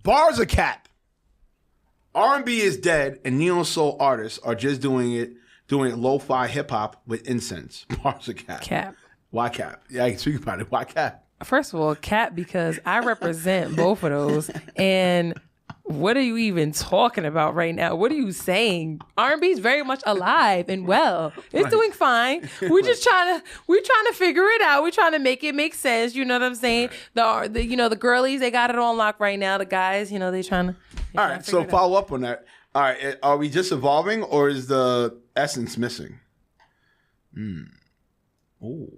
Bars of cap. R&B is dead, and neo-soul artists are just doing lo-fi hip-hop with incense. Bars of cap.
Cap.
Why cap? Yeah, I can speak about it. Why cap?
First of all, cap, because I represent both of those. And what are you even talking about right now? What are you saying? R&B is very much alive and well. It's doing fine. We're just trying to figure it out. We're trying to make it make sense. You know what I'm saying? The girlies, they got it on lock right now. The guys, they trying to.
All right, so follow up on that. All right, are we just evolving or is the essence missing? Oh,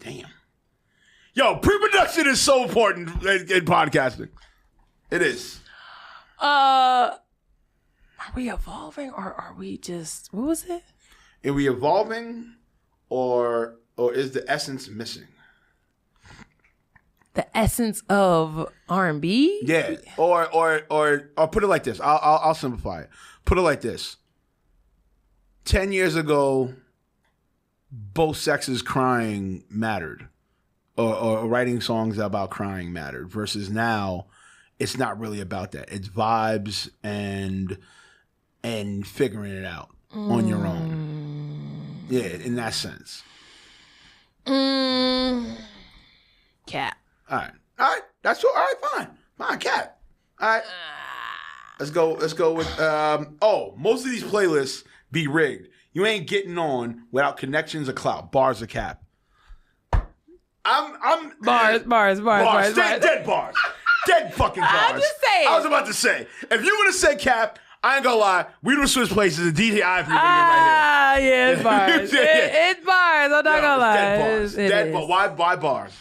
damn. Yo, pre-production is so important in podcasting. It is.
Are we evolving or are we just, what was it?
Are we evolving or is the essence missing?
The essence of R&B?
Yeah. Or put it like this. I'll simplify it. Put it like this. 10 years ago, both sexes crying mattered. Or writing songs about crying mattered. Versus now, it's not really about that. It's vibes and figuring it out on your own. Yeah, in that sense.
Cat.
All right. That's all right. Fine, Cat. All right. Let's go with. Most of these playlists be rigged. You ain't getting on without connections or clout. Bars or cap. I'm
Bars.
Dead bars. Dead fucking bars.
I'm just saying.
I was about to say, if you would have said cap, I ain't gonna lie, we would have switched places. The DJ Ivory would right here.
Yeah, it's bars. It's bars. I'm not gonna lie.
Dead bars. Why bars?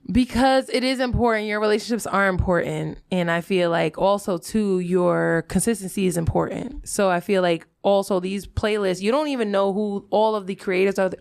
Because it is important. Your relationships are important. And I feel like also, too, your consistency is important. So I feel like also these playlists, you don't even know who all of the creators are.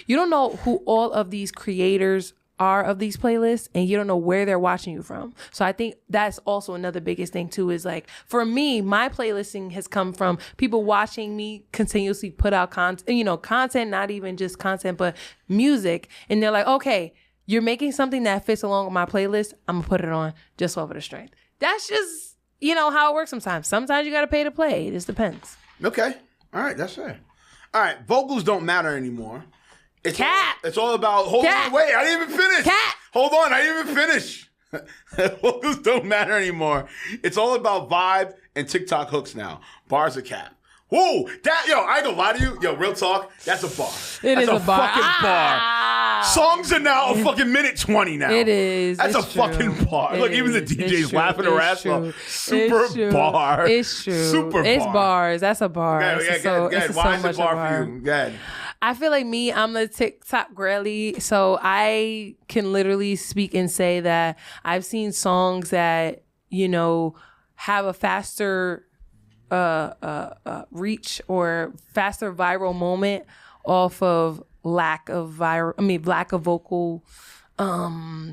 You don't know who all of these creators are of these playlists, and you don't know where they're watching you from. So I think that's also another biggest thing, too, is like, for me, my playlisting has come from people watching me continuously put out content, not even just content, but music. And they're like, okay, you're making something that fits along with my playlist. I'm going to put it on just over the strength. That's just, how it works sometimes. Sometimes you got to pay to play. It just depends.
Okay. All right. That's fair. All right. Vocals don't matter anymore.
Cat.
It's all about, hold on, wait, I didn't even finish.
Cat.
Hold on, I didn't even finish. Vocals don't matter anymore. It's all about vibe and TikTok hooks now. Bars are cap. Whoa, I ain't gonna lie to you. Yo, real talk, that's a bar. That's a bar. Fucking bar. Songs are now a fucking minute 20 now.
It is.
That's
it's
a
true.
fucking bar. Look, even the DJ's laughing their ass off.
Super
bar.
It's true.
Super bar.
It's bars. That's a bar.
Good. Why is it bar for you? Good.
I feel like I'm the TikTok girly, so I can literally speak and say that I've seen songs that, have a faster reach or faster viral moment off of lack of vocal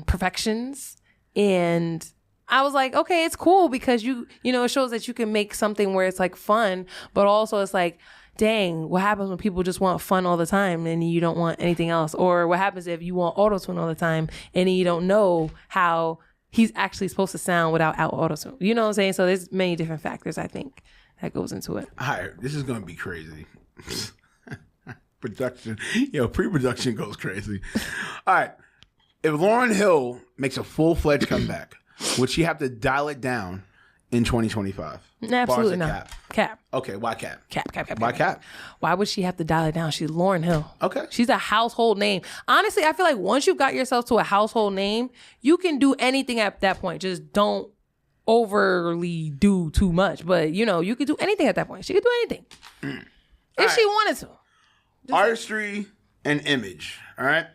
perfections. And I was like, okay, it's cool because it shows that you can make something where it's like fun, but also it's like, dang, what happens when people just want fun all the time and you don't want anything else? Or what happens if you want auto-tune all the time and you don't know how he's actually supposed to sound without auto-tune? You know what I'm saying? So there's many different factors, I think, that goes into it.
All right, this is going to be crazy. Production. Pre-production goes crazy. All right. If Lauryn Hill makes a full-fledged comeback, would she have to dial it down in 2025?
Absolutely not. Cap.
Okay, why cap?
Cap.
Why cap?
Why would she have to dial it down? She's Lauryn Hill.
Okay.
She's a household name. Honestly, I feel like once you've got yourself to a household name, you can do anything at that point. Just don't overly do too much. But, you could do anything at that point. She could do anything. If she wanted to.
Artistry and image, all right?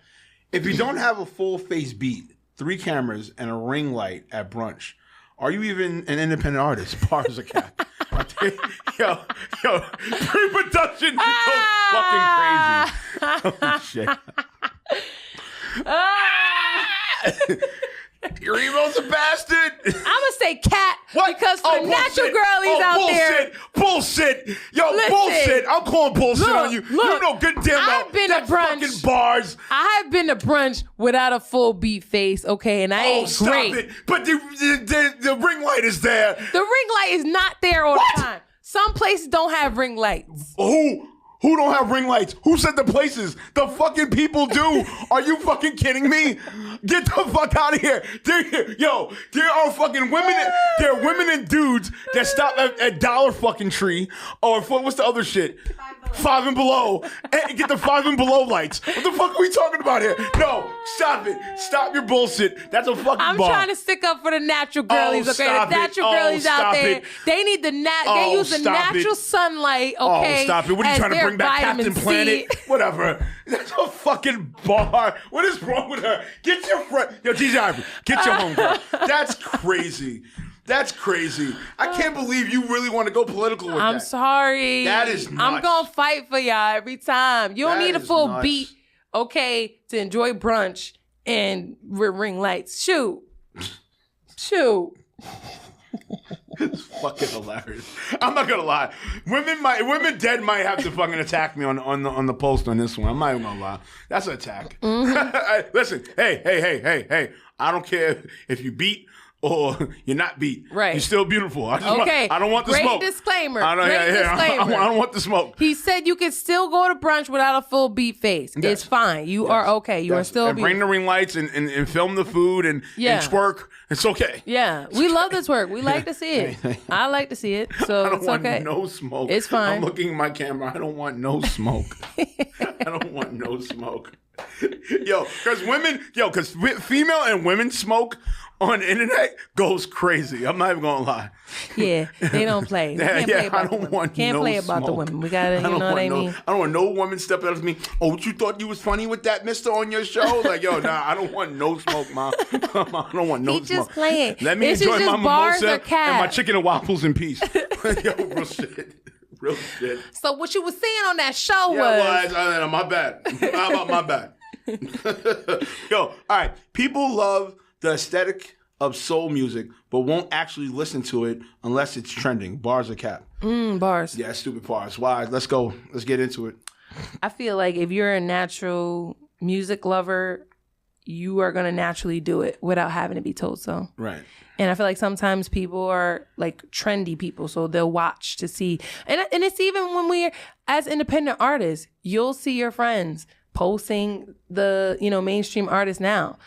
If you don't have a full face beat, 3 cameras, and a ring light at brunch, are you even an independent artist? Bars or cap? Yo, pre-production goes fucking crazy. Holy shit. Your email's a bastard.
I'm gonna say cat because for natural girlies out there.
Bullshit. Yo,
Listen,
bullshit. I'm calling bullshit on you.
Look,
you know good damn well
I've been
that
to brunch.
fucking bars.
I have been to brunch without a full beat face, okay, and I ain't
stop
great.
it. But the ring light is there.
The ring light is not there all the time. Some places don't have ring lights.
Who don't have ring lights? Who said the places? The fucking people do. Are you fucking kidding me? Get the fuck out of here. There are fucking women. There are women and dudes that stop at Dollar fucking Tree or what's the other shit? Five and Below. And get the Five and Below lights. What the fuck are we talking about here? No, stop it. Stop your bullshit. That's a fucking
I'm
bar.
trying to stick up for the natural girlies, okay? The natural girlies out there. They need they use the natural sunlight, okay?
Oh, stop it. What are you trying to bring back Captain Planet? Whatever. That's a fucking bar. What is wrong with her? Get your friend. Yo, DJ Ivory, get your homegirl. That's crazy. That's crazy. I can't believe you really want to go political with that.
I'm sorry.
That is nuts.
I'm going to fight for y'all every time. You don't need a full
nuts.
beat, okay, to enjoy brunch and ring lights. Shoot.
It's fucking hilarious. I'm not gonna lie. Women dead might have to fucking attack me on the post on this one. I'm not even gonna lie. That's an attack. Mm-hmm. Listen, hey. I don't care if you beat or you're not beat. Right. You're still beautiful. I don't want the smoke.
Disclaimer.
I don't want the smoke.
He said you can still go to brunch without a full beat face. Yes. It's fine. You are okay. You are still beautiful.
Bring the ring lights and film the food and twerk. It's okay.
Yeah. We love the twerk. We like to see it. I like to see it. So it's okay.
I don't want no smoke.
It's fine.
I'm looking at my camera. I don't want no smoke. I don't want no smoke. Because female and women smoke on the internet goes crazy. I'm not even gonna lie.
Yeah, they don't play. Can't play about the women. We gotta, you know what I mean?
I don't want no woman stepping up to me. Oh, what you thought you was funny with that mister on your show? Like, yo, nah, I don't want no smoke, Mom. I don't want no smoke.
He just playing.
Let me enjoy my mimosa and my chicken and waffles in peace. Yo, real shit. Real shit.
So what you was saying on that show
was... my bad. How about my bad? Yo, all right. People love the aesthetic of soul music, but won't actually listen to it unless it's trending. Bars or cap?
Bars.
Yeah, stupid bars. Why? Let's go. Let's get into it.
I feel like if you're a natural music lover, you are going to naturally do it without having to be told so.
Right.
And I feel like sometimes people are like trendy people, so they'll watch to see. And it's even when we're, as independent artists, you'll see your friends posting the, mainstream artists now.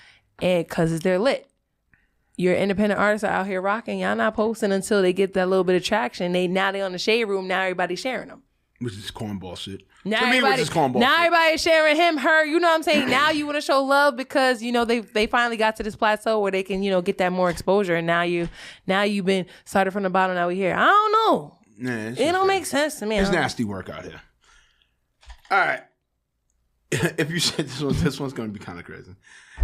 And because they're lit. Your independent artists are out here rocking. Y'all not posting until they get that little bit of traction. Now they on the shade room. Now everybody's sharing them.
Which is cornball shit.
Now everybody's sharing him, her. You know what I'm saying? Now you want to show love because they finally got to this plateau where they can get that more exposure. And now you've been started from the bottom. Now we here. I don't know. It don't make sense to me.
It's nasty work out here. All right. If you said this one's going to be kind of crazy.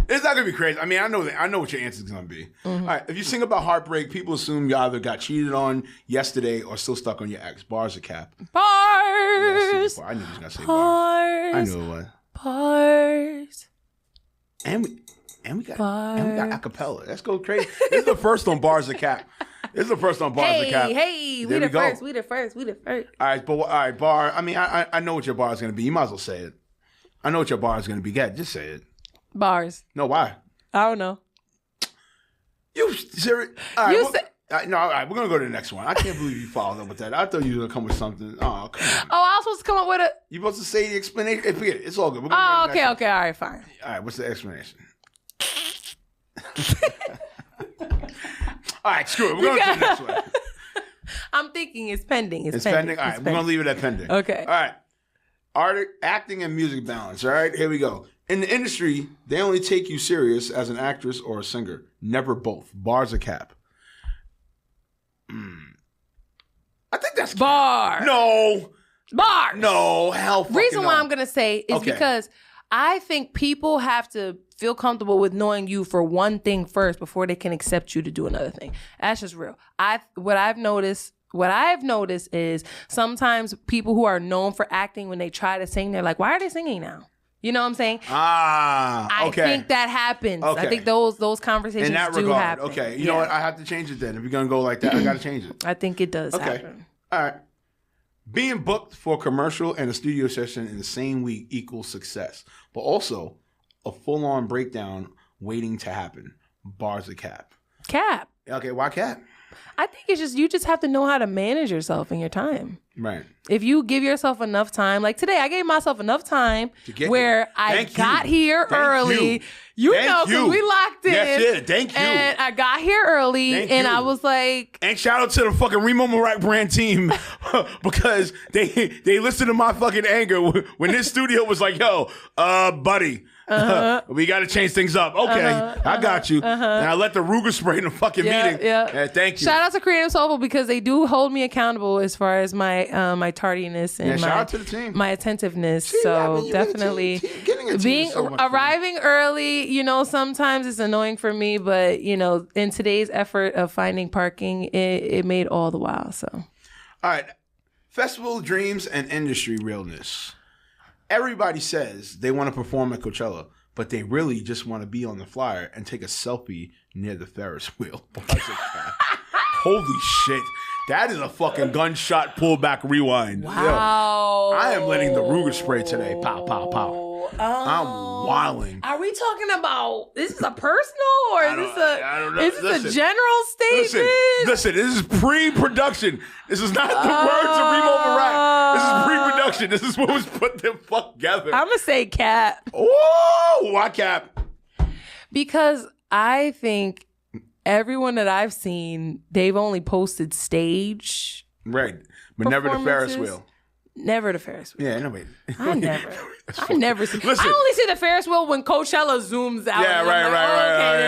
It's not going to be crazy. I mean, I know what your answer is going to be. Mm-hmm. All right. If you sing about heartbreak, people assume you either got cheated on yesterday or still stuck on your ex. Bars or cap?
Bars.
Yeah, I knew he was going to say bars.
Bars.
I knew it was.
Bars.
And we got acapella. Let's go crazy. This is the first on Bars or cap. This is the first on Bars or cap.
Hey, we the first.
All right, bar. I mean, I know what your bar is going to be. You might as well say it. I know what your bar is going to be. Just say it.
Bars.
No, why?
I don't know.
You serious? All right, all right, we're going to go to the next one. I can't believe you followed up with that. I thought you were going to come with something. Oh, come on.
Oh, I was supposed to come up with it.
You supposed to say the explanation? Hey, forget it. It's all good.
Okay. All right, fine.
All right, what's the explanation? All right, screw it. We're going to the next one.
I'm thinking it's pending.
It's pending? All right, we're going to leave it at pending.
Okay.
All right. Acting and music balance. All right, here we go. In the industry, they only take you serious as an actress or a singer. Never both. Bars or cap? I think that's
bar.
No.
Bars.
No. Hell fucking
Reason why
no.
I'm going to say is because I think people have to feel comfortable with knowing you for one thing first before they can accept you to do another thing. That's just real. What I've noticed is sometimes people who are known for acting, when they try to sing, they're like, why are they singing now? You know what I'm saying?
Okay.
I think that happens. Okay. I think those conversations
in that
do
regard,
happen.
Okay. You know what? I have to change it then. If you're going to go like that, I got to change it.
I think it does happen.
All right. Being booked for a commercial and a studio session in the same week equals success, but also a full-on breakdown waiting to happen. Bars or cap?
Cap.
Okay, why cap?
I think it's just, you just have to know how to manage yourself and your time.
Right.
If you give yourself enough time, like today, I gave myself enough time where I got here early. You know, because we locked in.
Yes, thank you.
And I got here early, and I was like...
And shout out to the fucking Remo Marak brand team because they listened to my fucking anger when this studio was like, yo, buddy... we got to change things up. Okay, I got you. And I let the Ruger spray in the fucking meeting. Yeah. Thank you.
Shout out to Creative Soulful because they do hold me accountable as far as my my tardiness and
shout out to the team.
My attentiveness. Definitely arriving early. You know, sometimes it's annoying for me, but you know, in today's effort of finding parking, it made all the while. So,
all right, festival dreams and industry realness. Everybody says they want to perform at Coachella, but they really just want to be on the flyer and take a selfie near the Ferris wheel. Holy shit. That is a fucking gunshot pullback rewind.
Wow.
Yo, I am letting the Ruger spray today. Pow, pow, pow. I'm wilding.
Are we talking about, this is a personal or is this a general statement?
Listen, this is pre-production. This is not the words of Remo Marak. This is pre-production. This is what was put them fuck together.
I'm going to say Cap.
Oh, why Cap?
Because I think everyone that I've seen, they've only posted stage.
Right. But never the Ferris wheel.
Never the Ferris wheel.
Yeah, no, wait.
I never see. Listen, I only see the Ferris wheel when Coachella zooms out.
Yeah, right.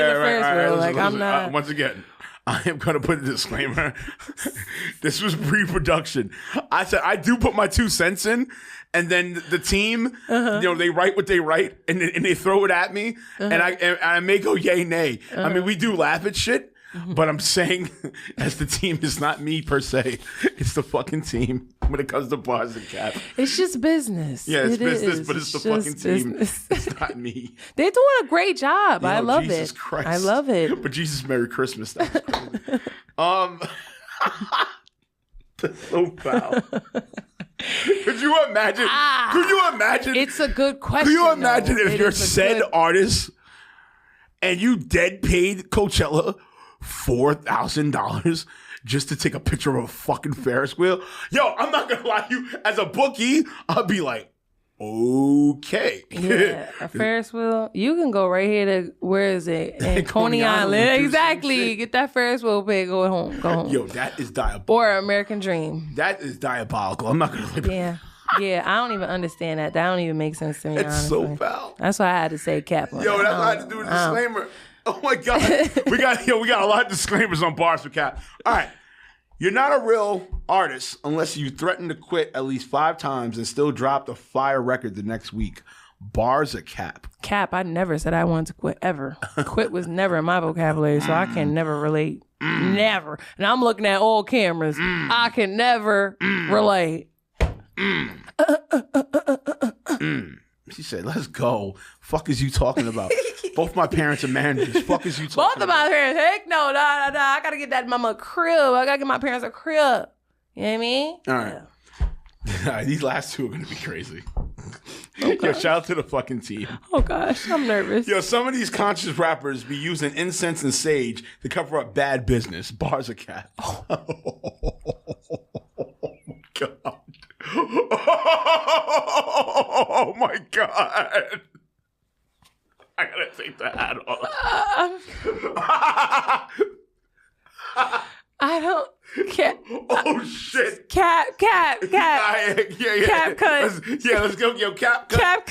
The Ferris wheel. Like, I'm not.
Once again, I am going to put a disclaimer. This was pre-production. I said I do put my 2 cents in, and then the team, you know, they write what they write, and they throw it at me, and I may go yay, nay. I mean, we do laugh at shit. But I'm saying, as the team, is not me per se. It's the fucking team when it comes to bars and Cap.
It's just business.
Yeah, it's business, but it's the fucking team. It's not me.
They're doing a great job. I love it.
Jesus Christ.
I love it.
But Jesus, Merry Christmas. That was crazy. That's so foul. Could you imagine? Could you imagine?
It's a good question.
Could you imagine if you're said artist and you dead paid Coachella $4,000 just to take a picture of a fucking Ferris wheel? Yo, I'm not gonna lie to you. As a bookie, I'll be like, okay.
Yeah, a Ferris wheel. You can go right here to, where is it? In Coney Island. Exactly. Get that Ferris wheel pay. Go home.
Yo, that is diabolical.
Or American Dream.
That is diabolical. I'm not gonna lie.
Yeah, I don't even understand that. That don't even make sense to me.
It's
honestly.
so foul.
That's why I had to say Cap.
Yo, that's why I had to do a disclaimer. Oh my God. we got a lot of disclaimers on bars for Cap. All right. You're not a real artist unless you threaten to quit at least 5 times and still drop the fire record the next week. Bars or Cap?
Cap, I never said I wanted to quit, ever. Quit was never in my vocabulary, so I can never relate. Never. And I'm looking at old cameras. I can never relate.
She said, let's go. Fuck is you talking about? Both my parents are managers. Fuck is you talking about?
Both of my parents. Heck no. Nah. I got to get that mama a crib. I got to get my parents a crib. You know what I mean?
All right. Yeah. All right, these last 2 are going to be crazy. Yo, shout out to the fucking team.
Oh, gosh. I'm nervous.
Yo, some of these conscious rappers be using incense and sage to cover up bad business. Bars or Cap? Oh, my God. Oh my God. I gotta take the hat off.
I don't care.
Oh shit.
Cap.
Yeah.
Cap cut.
Let's go. Yo, cap cut.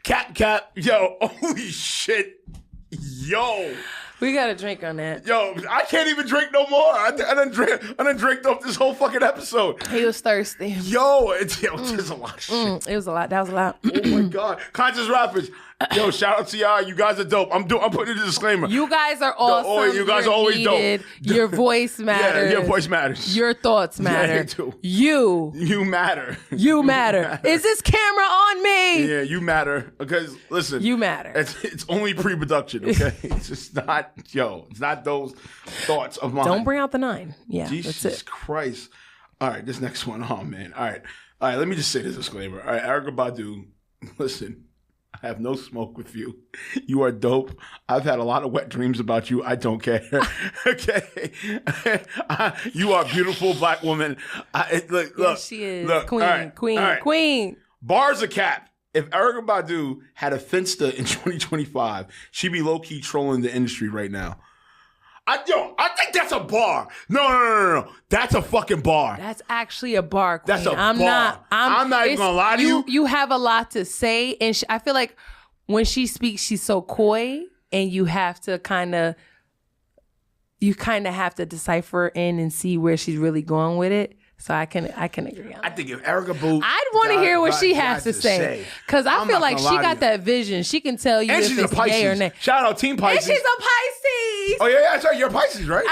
Cap. Yo, holy shit. Yo.
We got a drink on that.
Yo, I can't even drink no more. I done drank off this whole fucking episode.
He was thirsty.
Yo, it's a lot of shit.
It was a lot. That was a lot.
Oh my God. Conscious rappers. Yo, shout out to y'all. You guys are dope. I'm putting a disclaimer.
You guys are awesome.
You guys are always dope.
Your voice matters.
Yeah, your voice matters.
Your thoughts matter.
Yeah, they do.
You
matter.
You matter. Is this camera on me?
Yeah, you matter. Because listen,
you matter.
It's only pre-production, okay? It's just not, it's not those thoughts of mine.
Don't bring out the 9. Yeah,
Jesus
that's it.
Christ. All right, this next one. Oh man. All right. Let me just say this disclaimer. All right, Erykah Badu. Listen. I have no smoke with you. You are dope. I've had a lot of wet dreams about you. I don't care. Okay. You are a beautiful black woman. Look,
Yes, she is.
Look,
Queen,
all right,
queen,
all right.
queen.
Bars a cap. If Erykah Badu had a Finsta in 2025, she'd be low-key trolling the industry right now. I think that's a bar. No. That's a fucking bar.
That's actually a bar, queen.
That's a
I'm
bar. I'm not even gonna lie to you.
You have a lot to say, and I feel like when she speaks, she's so coy, and you have to kind of have to decipher in and see where she's really going with it. So I can agree on that.
I think if Erykah Badu,
I'd want to hear what she has to say, because I feel like she got that vision. She can tell you
and
if
she's
it's
a Pisces.
yay or nay.
Shout out Team Pisces.
And she's a Pisces.
Oh yeah, that's right. You're a Pisces, right?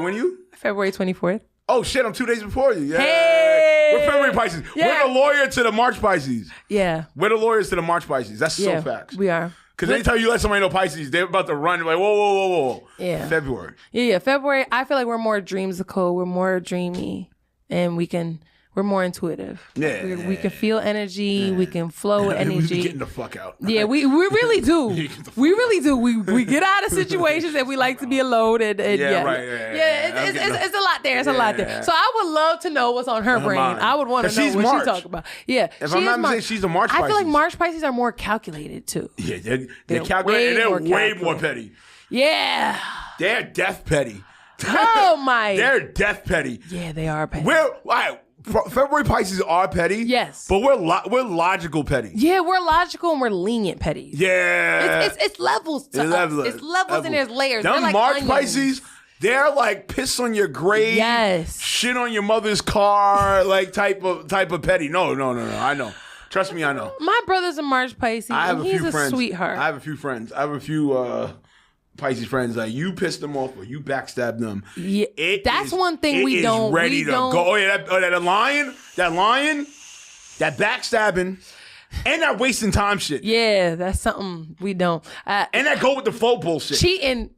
When you?
February 24th.
Oh shit, I'm 2 days before you. Yeah.
Hey!
We're February Pisces.
Yeah.
We're the lawyer to the March Pisces.
Yeah.
We're the lawyers to the March Pisces. That's so facts.
We are.
Because anytime you let somebody know Pisces, they're about to run. Like, whoa.
Yeah.
February.
Yeah. February, I feel like we're more dreamsicle. We're more dreamy. And we're more intuitive.
Yeah.
We can feel energy. Yeah. We can flow with energy.
We getting the fuck out.
Yeah, we really do. We really do. We get out of situations and we like to be alone. And
right.
It's a lot there. It's a lot there. So I would love to know what's on her brain.
Mind.
I would want to know what she's talking about. Yeah.
If I'm not mistaken, she's a March Pisces.
I feel like March Pisces are more calculated too.
Yeah, they're calculated. And they're way more petty.
Yeah.
They're death petty.
Oh my.
They're death petty.
Yeah, they are petty.
February Pisces are petty.
Yes.
But we're logical petty.
Yeah, we're logical and we're lenient petty.
Yeah.
It's levels to us. It's levels and there's layers.
Them
like
March
onions.
Pisces, they're like piss on your grave.
Yes.
Shit on your mother's car, like type of petty. No. I know. Trust me, I know.
My brother's a March Pisces and he's a sweetheart.
I have a few friends. I have a few Pisces friends, like you pissed them off or you backstabbed them.
Yeah, that's one thing we don't.
Ready to go. Oh yeah, that lion, that backstabbing, and that wasting time shit.
Yeah, that's something we don't.
And that go with the faux bullshit.
Cheating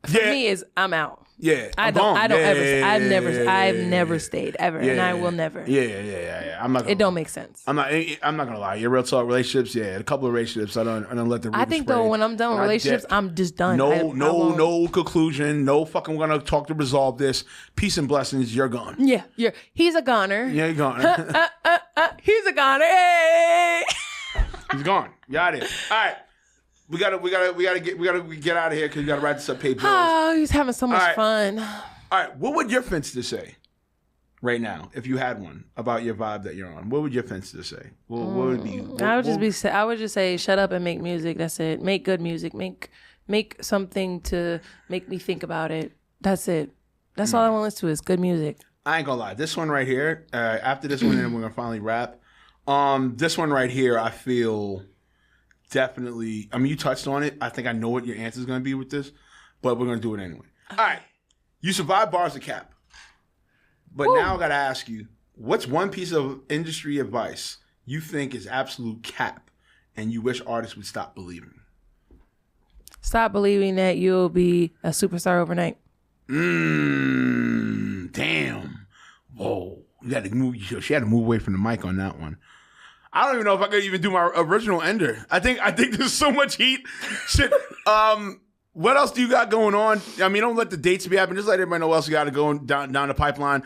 for me is I'm out.
Yeah,
I've never stayed ever, and I will never.
Yeah. I'm not.
It don't make sense.
I'm not gonna lie. Your real talk relationships. Yeah, a couple of relationships. I don't let the.
I think though, when I'm done with relationships, I'm just done.
No conclusion. No fucking. We're gonna talk to resolve this. Peace and blessings. You're gone.
Yeah. He's a goner.
Yeah, you're gone.
He's a goner. Hey.
He's gone. Got it. All right. We gotta get out of here because we gotta write this up, pay bills.
Oh, he's having so much fun.
All right, what would your Finsta say right now if you had one about your vibe that you're on? What would your Finsta say? What would be?
I would just say, shut up and make music. That's it. Make good music. Make something to make me think about it. That's it. That's all I want to listen to is good music.
I ain't gonna lie. This one right here. After this one, then we're gonna finally wrap. This one right here, I feel. Definitely. I mean, you touched on it. I think I know what your answer is going to be with this, but we're going to do it anyway. All right. You survived bars of cap. But now I got to ask you, what's one piece of industry advice you think is absolute cap and you wish artists would stop believing? Stop
believing that you'll be a superstar overnight.
Damn. Whoa. You got to move. She had to move away from the mic on that one. I don't even know if I could even do my original ender. I think there's so much heat. Shit. What else do you got going on? I mean, don't let the dates be happening. Just let everybody know what else you got to go down the pipeline.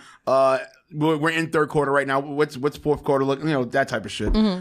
We're in third quarter right now. What's fourth quarter look? That type of shit.
Mm-hmm.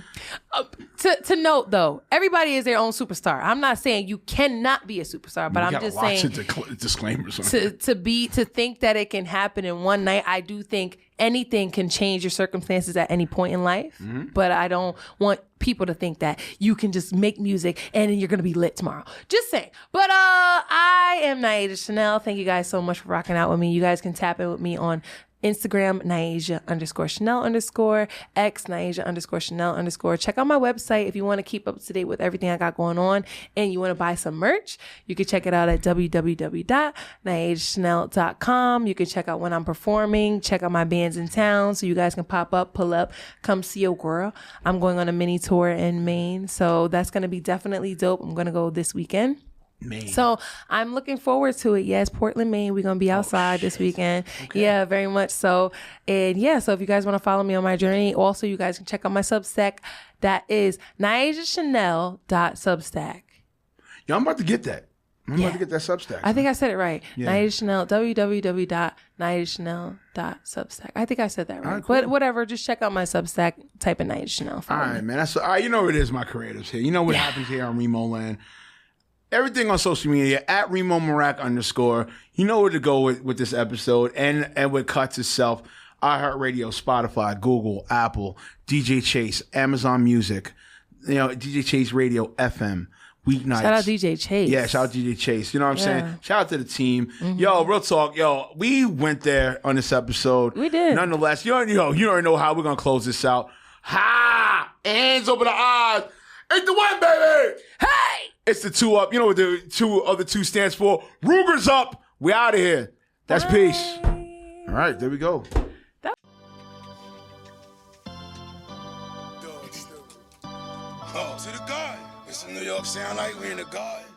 To note though, everybody is their own superstar. I'm not saying you cannot be a superstar, but I'm just saying
disclaimers
to think that it can happen in one night. I do think anything can change your circumstances at any point in life, but I don't want people to think that you can just make music and then you're gonna be lit tomorrow. Just saying. But I am Nyasia Chane'l. Thank you guys so much for rocking out with me. You guys can tap in with me on Instagram, Nyasia_Chane'l_, X, Nyasia_Chane'l_. Check out my website if you want to keep up to date with everything I got going on and you want to buy some merch. You can check it out at www.NyaSiaChane'l.com. You can check out when I'm performing, check out my bands in town so you guys can pop up, pull up, come see your girl. I'm going on a mini tour in Maine, so that's going to be definitely dope. I'm going to go this weekend.
Maine.
So I'm looking forward to it. Yes, Portland, Maine. We're going to be outside this weekend. Okay. Yeah, very much so. And yeah, so if you guys want to follow me on my journey, also you guys can check out my Substack. That is NyasiaChane'l.substack.
Yo, I'm about to get that. I'm about to get that Substack.
I think I said it right. Yeah. Nyasia Chane'l, www.NyasiaChane'l.substack. I think I said that right. Cool. But whatever, just check out my Substack, type in Nyasia Chane'l.
All right, man. That's all right. You know what it is, my creatives here. You know what happens here on Remo Land. Everything on social media, at Remo Marac _. You know where to go with this episode and with Cuts itself. iHeartRadio, Spotify, Google, Apple, DJ Chase, Amazon Music, DJ Chase Radio, FM. Weeknights.
Shout out DJ Chase.
Yeah, shout out DJ Chase. You know what I'm saying? Shout out to the team. Mm-hmm. Yo, real talk. Yo, we went there on this episode.
We did.
Nonetheless, you already know how we're going to close this out. Ha! Hands over the eyes. It's the one, baby!
Hey!
It's the 2 up. You know what the other 2 stands for? Ruger's up. We out of here. That's peace. All right, there we go.
To the garden. It's a New York sound like we in the garden.